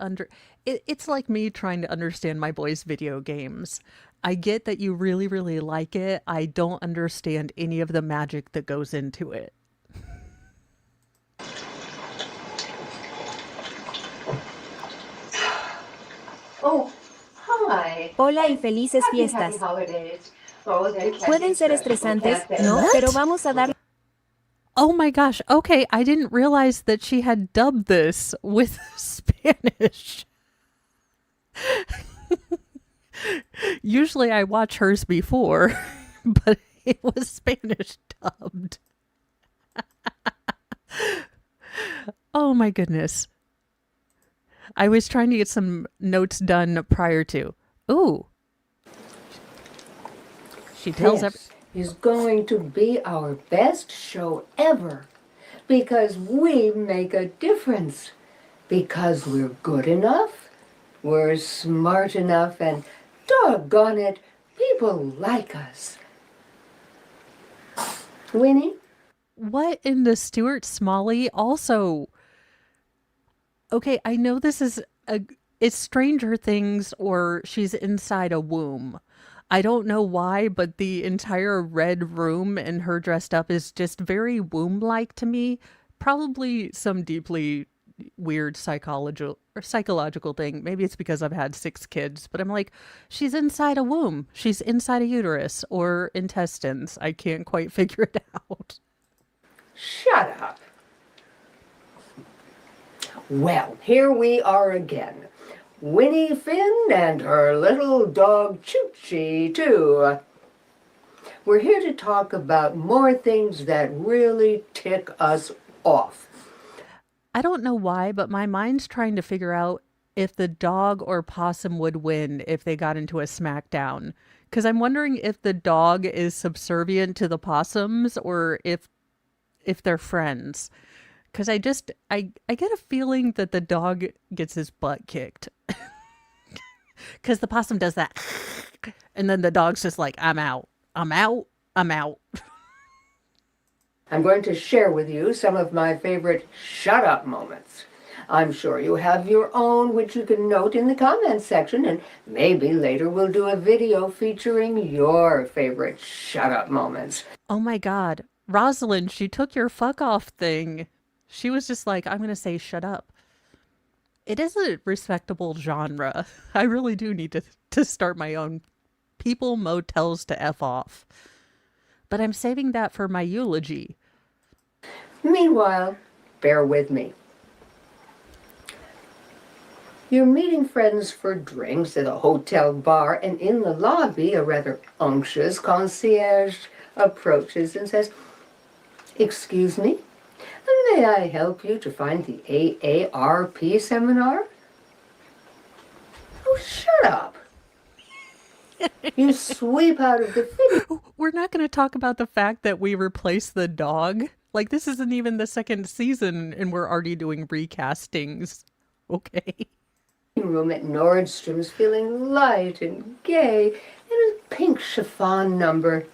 it's like me trying to understand my boys' video games. I get that you really, really like it. I don't understand any of the magic that goes into it. Oh, hi. Hola y felices fiestas. Happy holidays. Oh, they can Pueden be ser stressful, estresantes, can't they? ¿no? What? Pero vamos a dar. Oh my gosh. Okay, I didn't realize that she had dubbed this with Spanish. Usually I watch hers before, but it was Spanish dubbed. Oh my goodness. I was trying to get some notes done prior to. Ooh, she tells every. This is going to be our best show ever because we make a difference. Because we're good enough, we're smart enough, and doggone it, people like us. Winnie? What in the Stuart Smalley also? Okay, I know this is it's Stranger Things or she's inside a womb. I don't know why, but the entire red room and her dressed up is just very womb-like to me. Probably some deeply weird psychological thing. Maybe it's because I've had 6 kids, but I'm like, she's inside a womb. She's inside a uterus or intestines. I can't quite figure it out. Shut up. Well, here we are again. Winnie Finn and her little dog Choochie, too. We're here to talk about more things that really tick us off. I don't know why, but my mind's trying to figure out if the dog or possum would win if they got into a smackdown. Because I'm wondering if the dog is subservient to the possums or if they're friends. Because I get a feeling that the dog gets his butt kicked. Because the possum does that. And then the dog's just like, I'm out. I'm out. I'm out. I'm going to share with you some of my favorite shut up moments. I'm sure you have your own, which you can note in the comments section, and maybe later we'll do a video featuring your favorite shut up moments. Oh my God. Rosalind, she took your fuck off thing. She was just like, I'm going to say shut up. It is a respectable genre. I really do need to start my own people motels to F off. But I'm saving that for my eulogy. Meanwhile, bear with me. You're meeting friends for drinks at a hotel bar, and in the lobby, a rather unctuous concierge approaches and says, "Excuse me, may I help you to find the AARP seminar?" Oh, shut up. You sweep out of the video. We're not going to talk about the fact that we replaced the dog. Like, this isn't even the second season, and we're already doing recastings. Okay. Room at Nordstrom's feeling light and gay in a pink chiffon number.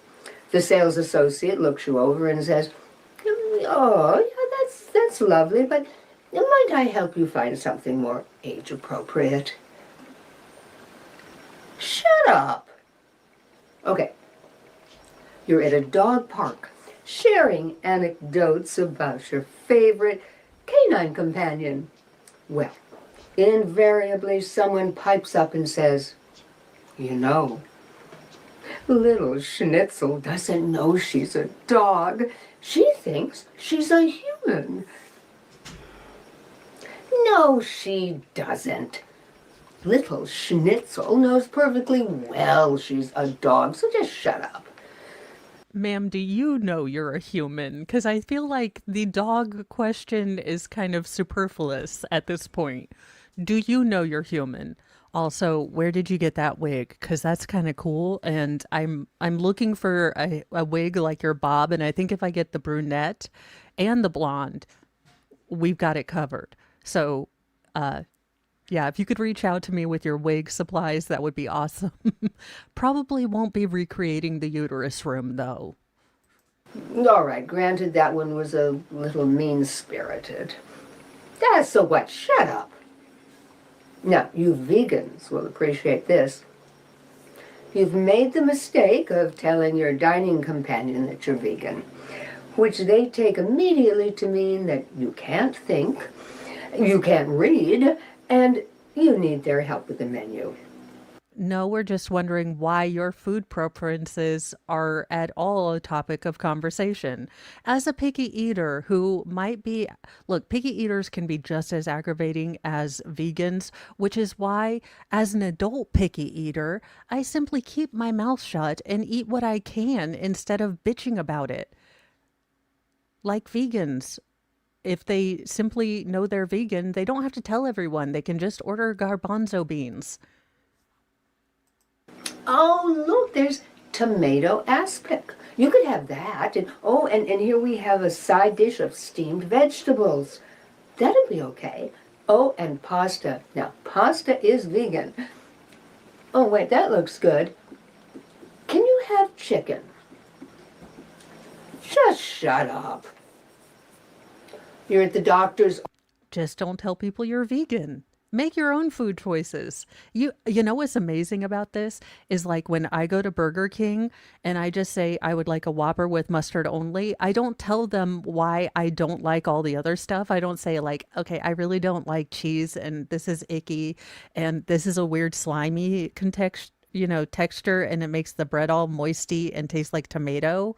The sales associate looks you over and says, "Oh, yeah, that's lovely, but might I help you find something more age appropriate?" Shut up. Okay. You're at a dog park, sharing anecdotes about your favorite canine companion. Well, invariably someone pipes up and says, "You know, little Schnitzel doesn't know she's a dog. She thinks she's a human." No, she doesn't. Little Schnitzel knows perfectly well she's a dog, so just shut up. Ma'am, do you know you're a human? Because I feel like the dog question is kind of superfluous at this point. Do you know you're human? Also, where did you get that wig? Because that's kind of cool, and I'm looking for a wig like your bob, and I think if I get the brunette and the blonde, we've got it covered. So, yeah, if you could reach out to me with your wig supplies, that would be awesome. Probably won't be recreating the uterus room, though. All right, granted that one was a little mean-spirited. So what? Shut up. Now, you vegans will appreciate this. You've made the mistake of telling your dining companion that you're vegan, which they take immediately to mean that you can't think, you can't read, and you need their help with the menu. No, we're just wondering why your food preferences are at all a topic of conversation. As a picky eater who might be, look, picky eaters can be just as aggravating as vegans, which is why, as an adult picky eater, I simply keep my mouth shut and eat what I can instead of bitching about it. Like vegans, if they simply know they're vegan, they don't have to tell everyone. They can just order garbanzo beans. Oh, look, there's tomato aspic. You could have that. And here we have a side dish of steamed vegetables. That'd be okay. Oh, and pasta. Now, pasta is vegan. Oh, wait, that looks good. Can you have chicken? Just shut up. You're at the doctor's. Just don't tell people you're vegan. Make your own food choices. You know what's amazing about this is like when I go to Burger King and I just say I would like a Whopper with mustard only, I don't tell them why I don't like all the other stuff. I don't say like, okay, I really don't like cheese and this is icky and this is a weird slimy texture and it makes the bread all moisty and tastes like tomato.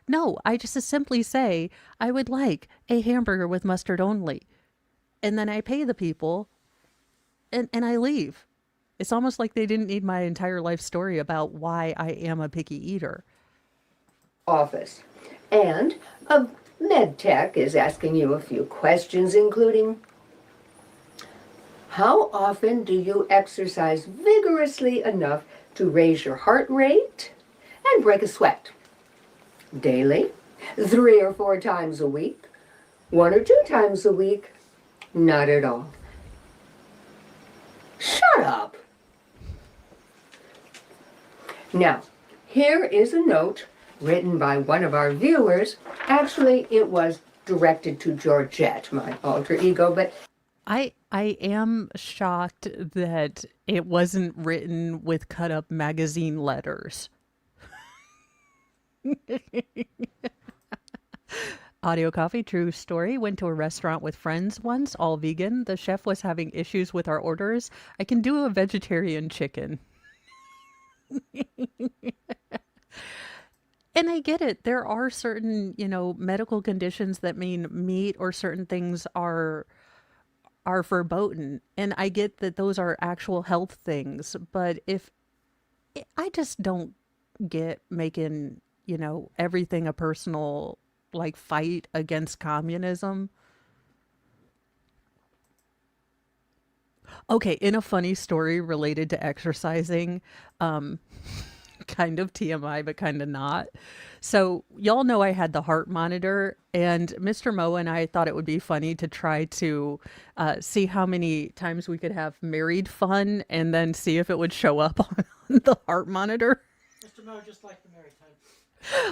No, I just simply say I would like a hamburger with mustard only. And then I pay the people and I leave. It's almost like they didn't need my entire life story about why I am a picky eater. Office. And a med tech is asking you a few questions, including how often do you exercise vigorously enough to raise your heart rate and break a sweat? Daily? 3 or 4 times a week? 1 or 2 times a week? Not at all. Shut up. Now, here is a note written by one of our viewers. Actually, it was directed to Georgette, my alter ego, but I am shocked that it wasn't written with cut up magazine letters. Audio coffee, true story. Went to a restaurant with friends once, all vegan. The chef was having issues with our orders. I can do a vegetarian chicken. And I get it. There are certain, medical conditions that mean meat or certain things are verboten. And I get that those are actual health things. But I just don't get making, everything a personal fight against communism. Okay, in a funny story related to exercising, kind of TMI, but kind of not. So y'all know I had the heart monitor, and Mr. Mo and I thought it would be funny to try to see how many times we could have married fun and then see if it would show up on the heart monitor. Mr. Mo just liked the married time.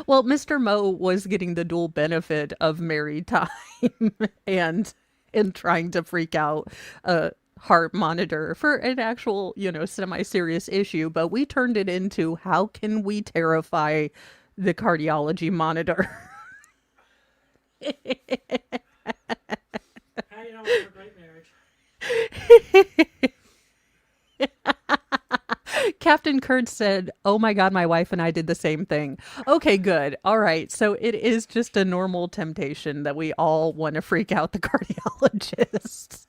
Well, Mr. Mo was getting the dual benefit of married time and trying to freak out a heart monitor for an actual, semi-serious issue. But we turned it into how can we terrify the cardiology monitor? How do you know it's a great marriage? Captain Kurtz said, "Oh my God, my wife and I did the same thing." Okay, good. All right. So it is just a normal temptation that we all want to freak out the cardiologists.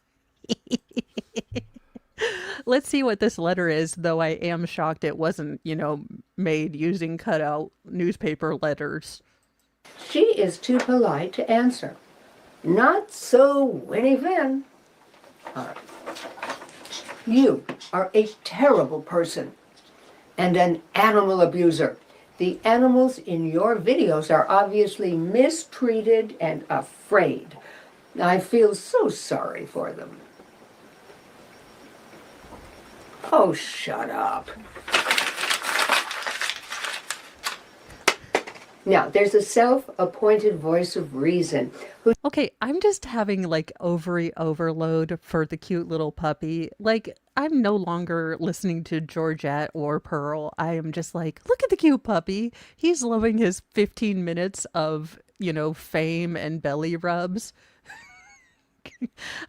Let's see what this letter is, though I am shocked it wasn't, made using cutout newspaper letters. she is too polite to answer. Not so Winnie Finn. You are a terrible person and an animal abuser. The animals in your videos are obviously mistreated and afraid. I feel so sorry for them. Oh, shut up. Now, there's a self-appointed voice of reason who Okay, I'm just having ovary overload for the cute little puppy. I'm no longer listening to Georgette or Pearl. I am just look at the cute puppy. He's loving his 15 minutes of, fame and belly rubs.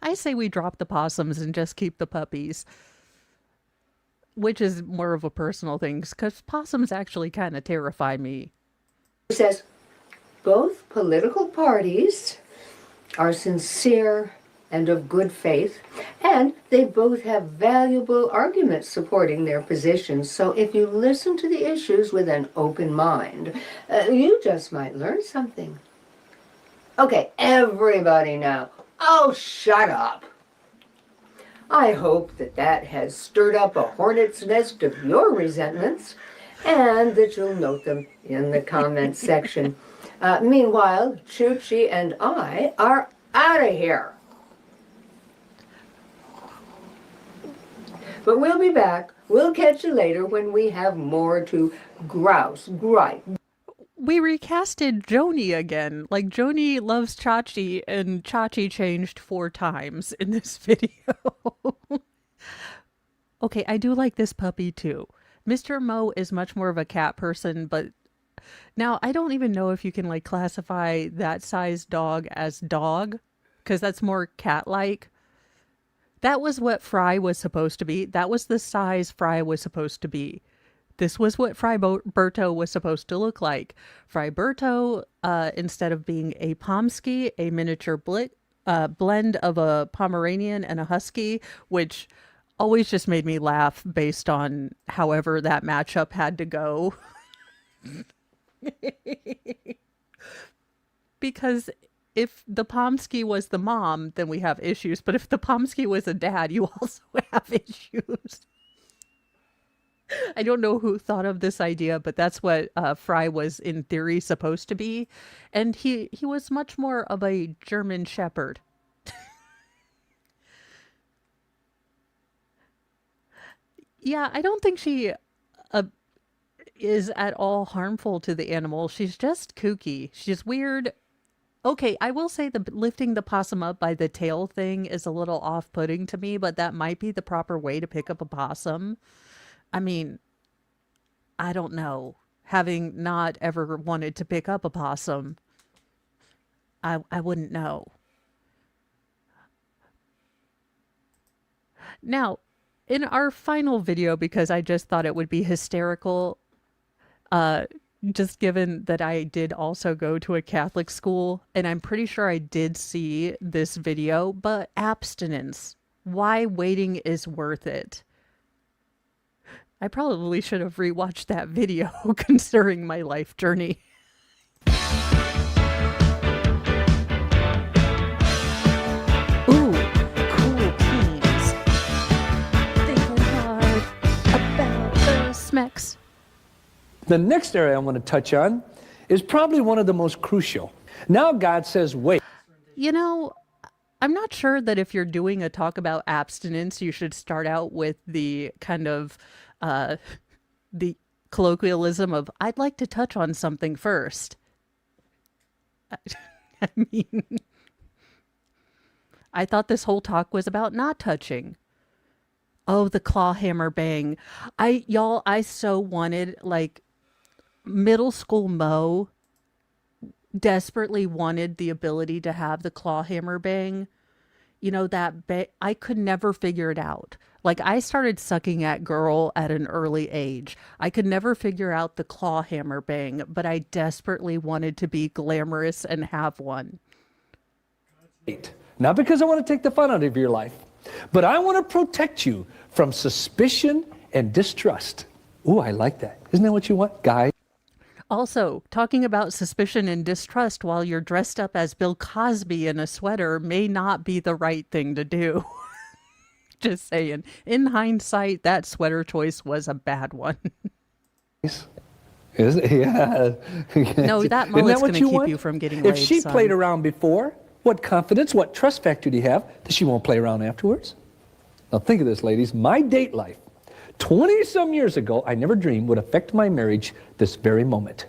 I say we drop the possums and just keep the puppies. Which is more of a personal thing, because possums actually kind of terrify me. says both political parties are sincere and of good faith, and they both have valuable arguments supporting their positions. So if you listen to the issues with an open mind, you just might learn something. Okay, everybody now. Oh, shut up. I hope that that has stirred up a hornet's nest of your resentments and that you'll note them in the comments section. Meanwhile, Choochie and I are out of here. But we'll be back. We'll catch you later when we have more to gripe. We recasted Joni again. Like, Joni loves Chachi, and Chachi changed 4 times in this video. Okay, I do like this puppy too. Mr. Mo is much more of a cat person, but now I don't even know if you can like classify that size dog as dog, because that's more cat-like. That was what Fry was supposed to be. That was the size Fry was supposed to be. This was what Fryberto was supposed to look like. Fryberto, instead of being a Pomsky, a miniature blend of a Pomeranian and a Husky, which always just made me laugh based on however that matchup had to go. Because if the Pomsky was the mom, then we have issues. But if the Pomsky was a dad, you also have issues. I don't know who thought of this idea, but that's what Fry was in theory supposed to be. And he was much more of a German Shepherd. Yeah, I don't think she is at all harmful to the animal. She's just kooky. She's weird. Okay, I will say the lifting the possum up by the tail thing is a little off-putting to me, but that might be the proper way to pick up a possum. I mean, I don't know. Having not ever wanted to pick up a possum, I wouldn't know. Now, in our final video, because I just thought it would be hysterical, just given that I did also go to a Catholic school, and I'm pretty sure I did see this video, but abstinence. Why waiting is worth it. I probably should have rewatched that video considering my life journey. Ooh, cool teens. Thinking hard about the smecks. The next area I want to touch on is probably one of the most crucial. Now God says, wait. You know, I'm not sure that if you're doing a talk about abstinence, you should start out with the kind of the colloquialism of, I'd like to touch on something first. I mean, I thought this whole talk was about not touching. Oh, the claw hammer bang. I so wanted, like, middle school Mo desperately wanted the ability to have the claw hammer bang. You know, I could never figure it out. Like, I started sucking at girl at an early age. I could never figure out the claw hammer bang, but I desperately wanted to be glamorous and have one. Not because I want to take the fun out of your life, but I want to protect you from suspicion and distrust. Ooh, I like that. Isn't that what you want, guys? Also, talking about suspicion and distrust while you're dressed up as Bill Cosby in a sweater may not be the right thing to do. Just saying. In hindsight, that sweater choice was a bad one. Is it? Yeah. No, that mullet's going to keep you from getting laid, If she son. played around before, what confidence, what trust factor do you have that she won't play around afterwards? Now think of this, ladies. My date life, 20-some years ago, I never dreamed would affect my marriage this very moment.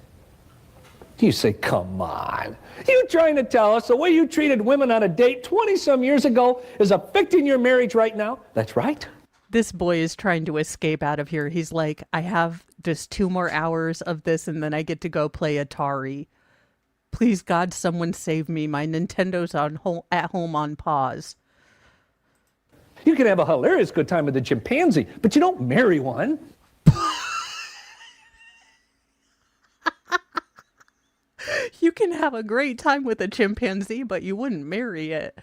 You say, come on. You trying to tell us the way you treated women on a date 20-some years ago is affecting your marriage right now? That's right. This boy is trying to escape out of here. He's like, I have just 2 more hours of this and then I get to go play Atari. Please, God, someone save me. My Nintendo's at home on pause. You can have a hilarious good time with a chimpanzee, but you don't marry one. You can have a great time with a chimpanzee, but you wouldn't marry it.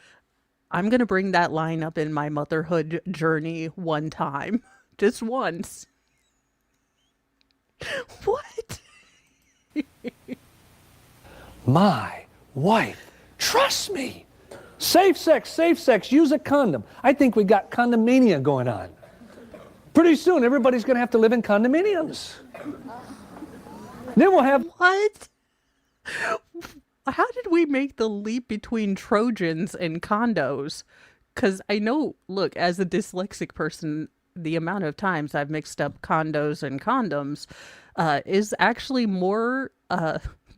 I'm going to bring that line up in my motherhood journey one time. Just once. What? My wife Trust me. Safe sex, use a condom. I think we got condomania going on. Pretty soon, everybody's going to have to live in condominiums. Then we'll have... What? How did we make the leap between Trojans and condos? Because I know, look, as a dyslexic person, the amount of times I've mixed up condos and condoms is actually more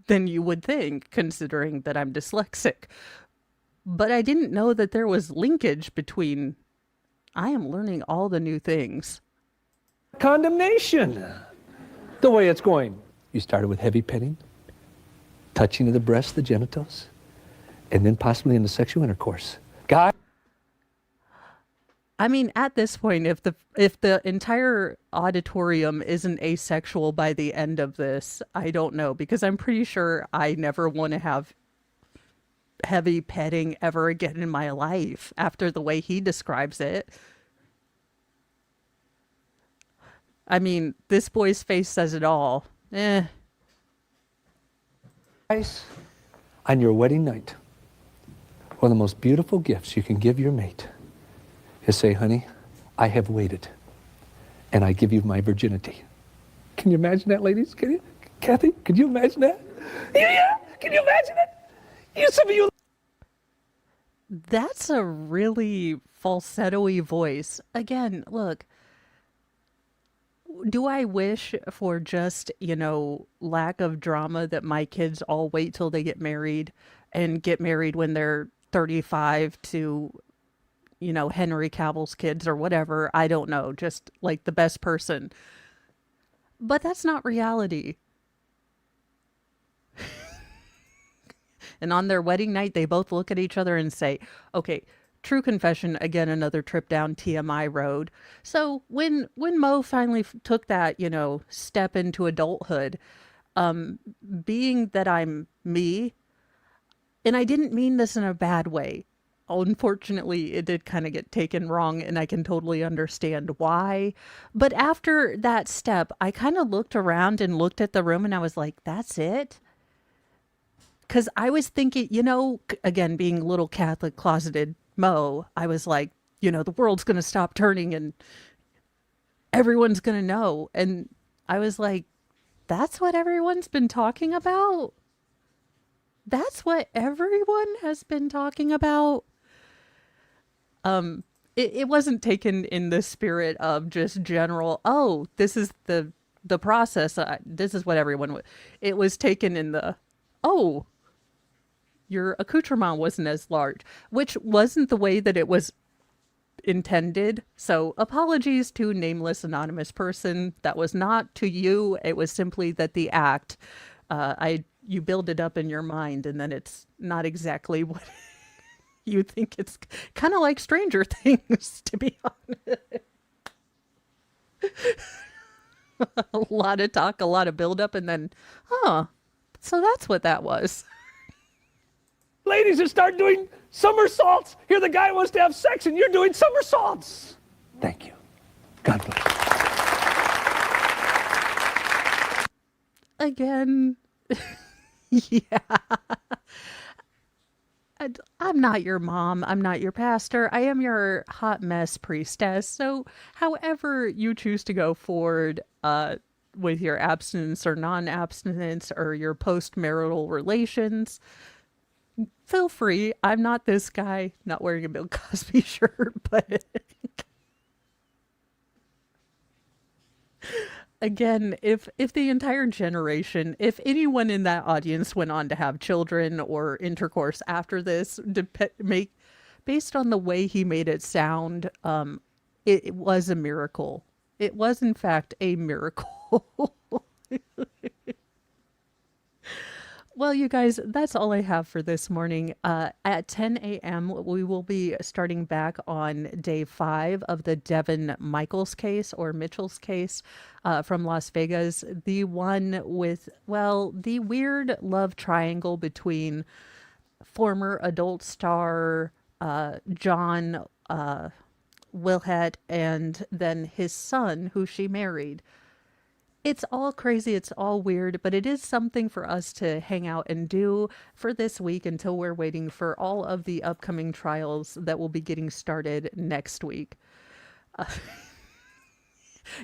than you would think, considering that I'm dyslexic. But I didn't know that there was linkage between... I am learning all the new things. Condemnation. The way it's going. You started with heavy petting, touching of the breasts, the genitals, and then possibly into sexual intercourse. God. I mean, at this point, if the entire auditorium isn't asexual by the end of this, I don't know, because I'm pretty sure I never want to have heavy petting ever again in my life after the way he describes it. I mean, this boy's face says it all. On your wedding night, one of the most beautiful gifts you can give your mate is say, honey, I have waited, and I give you my virginity. Can you imagine that, ladies? Can you? Kathy, could you imagine that? Yeah, can you imagine it? Some of you... That's a really falsetto-y voice. Again, look, do I wish for just, lack of drama that my kids all wait till they get married and get married when they're 35 to, Henry Cavill's kids or whatever? I don't know, just like the best person. But that's not reality. And on their wedding night, they both look at each other and say, okay, true confession, again, another trip down TMI road. So when Mo finally took that, step into adulthood, being that I'm me, and I didn't mean this in a bad way. Unfortunately, it did kind of get taken wrong, and I can totally understand why. But after that step, I kind of looked around and looked at the room, and I was like, that's it? Because I was thinking, again, being little Catholic closeted Mo, I was like, the world's going to stop turning and everyone's going to know. And I was like, that's what everyone's been talking about? That's what everyone has been talking about? It wasn't taken in the spirit of just general, oh, this is the process. This is what everyone would. It was taken in the, oh, your accoutrement wasn't as large, which wasn't the way that it was intended. So apologies to nameless anonymous person. That was not to you. It was simply that the act, you build it up in your mind and then it's not exactly what you think. It's kind of like Stranger Things, to be honest. A lot of talk, a lot of build up, and then, so that's what that was. Ladies that start doing somersaults. Here the guy wants to have sex and you're doing somersaults. Thank you. God bless. Again, yeah. I'm not your mom. I'm not your pastor. I am your hot mess priestess. So however you choose to go forward with your abstinence or non-abstinence or your post-marital relations, feel free. I'm not this guy, not wearing a Bill Cosby shirt, but again, if the entire generation, if anyone in that audience went on to have children or intercourse after this, based on the way he made it sound, it was a miracle. It was, in fact, a miracle. Well, you guys, that's all I have for this morning. At 10 a.m., we will be starting back on day 5 of the Devin Michaels case, or Mitchell's case, from Las Vegas. The one with, the weird love triangle between former adult star John Wilhett and then his son, who she married. It's all crazy, it's all weird, but it is something for us to hang out and do for this week until we're waiting for all of the upcoming trials that will be getting started next week.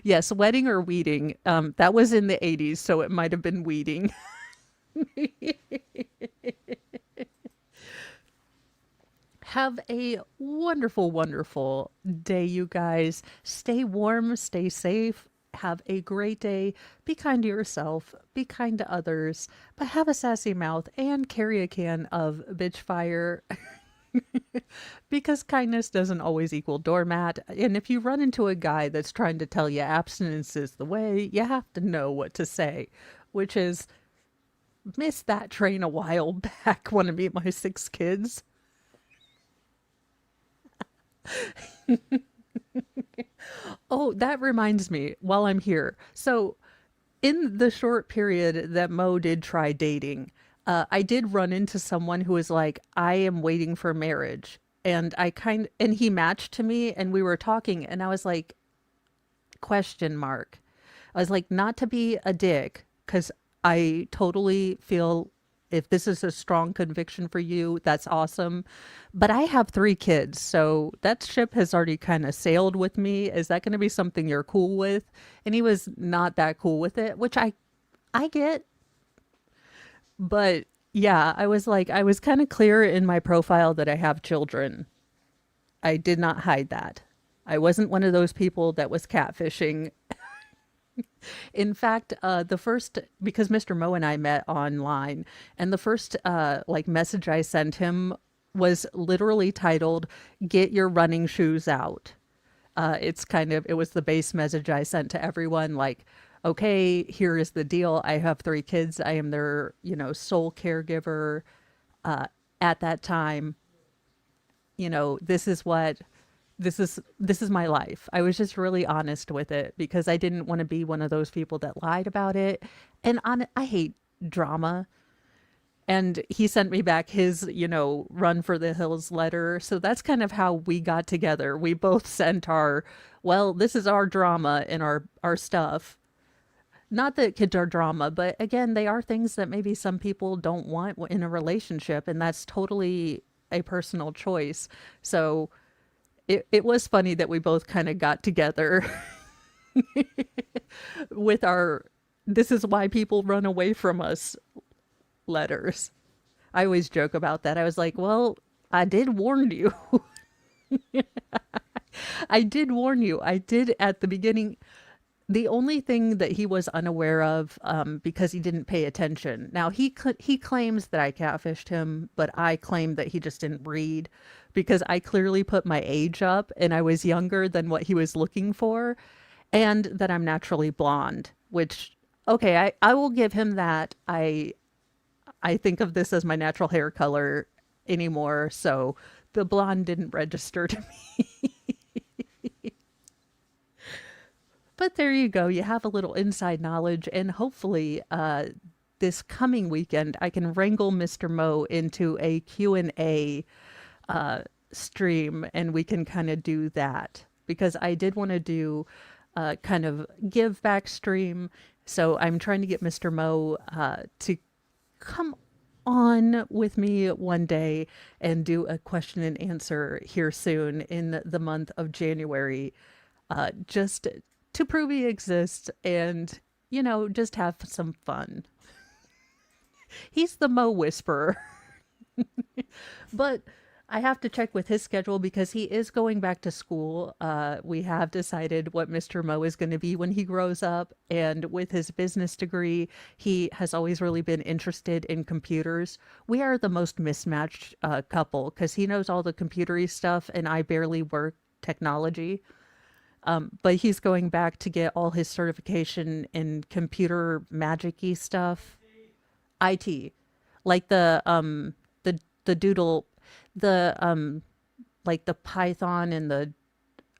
Yes, wedding or weeding. That was in the 80s, so it might have been weeding. Have a wonderful, wonderful day, you guys. Stay warm, stay safe. Have a great day. Be kind to yourself, be kind to others, but have a sassy mouth and carry a can of bitch fire because kindness doesn't always equal doormat. And if you run into a guy that's trying to tell you abstinence is the way, you have to know what to say, which is missed that train a while back. Want to meet my 6 kids? Oh, that reminds me while I'm here. So, in the short period that Mo did try dating, I did run into someone who was like, I am waiting for marriage. And he matched to me and we were talking and I was like, question mark. I was like, not to be a dick, because I totally feel if this is a strong conviction for you, that's awesome. But I have 3 kids, so that ship has already kind of sailed with me. Is that going to be something you're cool with? And he was not that cool with it, which I get. But yeah, I was like, I was kind of clear in my profile that I have children. I did not hide that. I wasn't one of those people that was catfishing. In fact, because Mr. Mo and I met online, and the first like message I sent him was literally titled, "Get your running shoes out." It was the base message I sent to everyone, like, okay, here is the deal. I have 3 kids. I am their, sole caregiver at that time. This is my life. I was just really honest with it because I didn't want to be one of those people that lied about it. And I hate drama. And he sent me back his, run for the hills letter. So that's kind of how we got together. We both sent this is our drama and our stuff. Not that kids are drama, but again, they are things that maybe some people don't want in a relationship. And that's totally a personal choice. So it was funny that we both kind of got together with our "this is why people run away from us" letters. I always joke about that. I was like, well, I did warn you. I did warn you. I did at the beginning. The only thing that he was unaware of, because he didn't pay attention. Now, he claims that I catfished him, but I claim that he just didn't read because I clearly put my age up and I was younger than what he was looking for, and that I'm naturally blonde, which, okay, I will give him that. I think of this as my natural hair color anymore, so the blonde didn't register to me. But there you go. You have a little inside knowledge, and hopefully this coming weekend I can wrangle Mr. Mo into a Q&A stream, and we can kind of do that because I did want to do kind of give back stream. So I'm trying to get Mr. Mo to come on with me one day and do a question and answer here soon in the month of January, just to prove he exists and, just have some fun. He's the Mo Whisperer. But I have to check with his schedule because he is going back to school. We have decided what Mr. Mo is going to be when he grows up. And with his business degree, he has always really been interested in computers. We are the most mismatched couple because he knows all the computery stuff and I barely work technology. But he's going back to get all his certification in computer magic-y stuff. IT. Like the doodle, like the Python and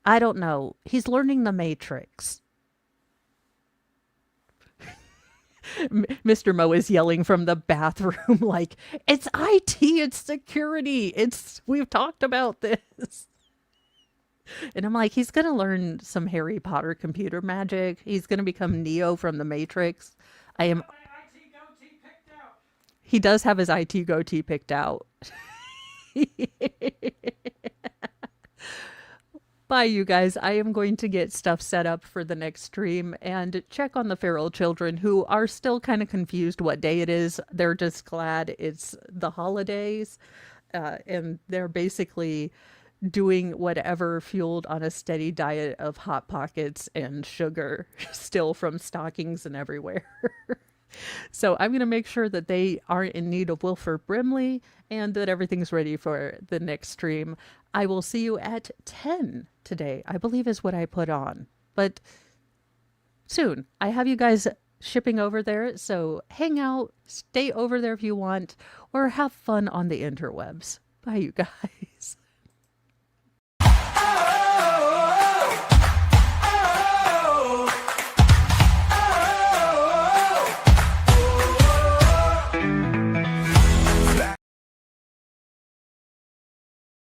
I don't know. He's learning the Matrix. Mr. Mo is yelling from the bathroom like, it's IT, it's security, we've talked about this. And I'm like, he's going to learn some Harry Potter computer magic. He's going to become Neo from the Matrix. I am. My IT goatee picked out. He does have his IT goatee picked out. Bye, you guys. I am going to get stuff set up for the next stream and check on the feral children who are still kind of confused what day it is. They're just glad it's the holidays. And they're basically doing whatever fueled on a steady diet of Hot Pockets and sugar still from stockings and everywhere. So I'm going to make sure that they aren't in need of Wilford Brimley and that everything's ready for the next stream. I will see you at 10 today, I believe is what I put on. But soon. I have you guys shipping over there, so hang out, stay over there if you want, or have fun on the interwebs. Bye, you guys.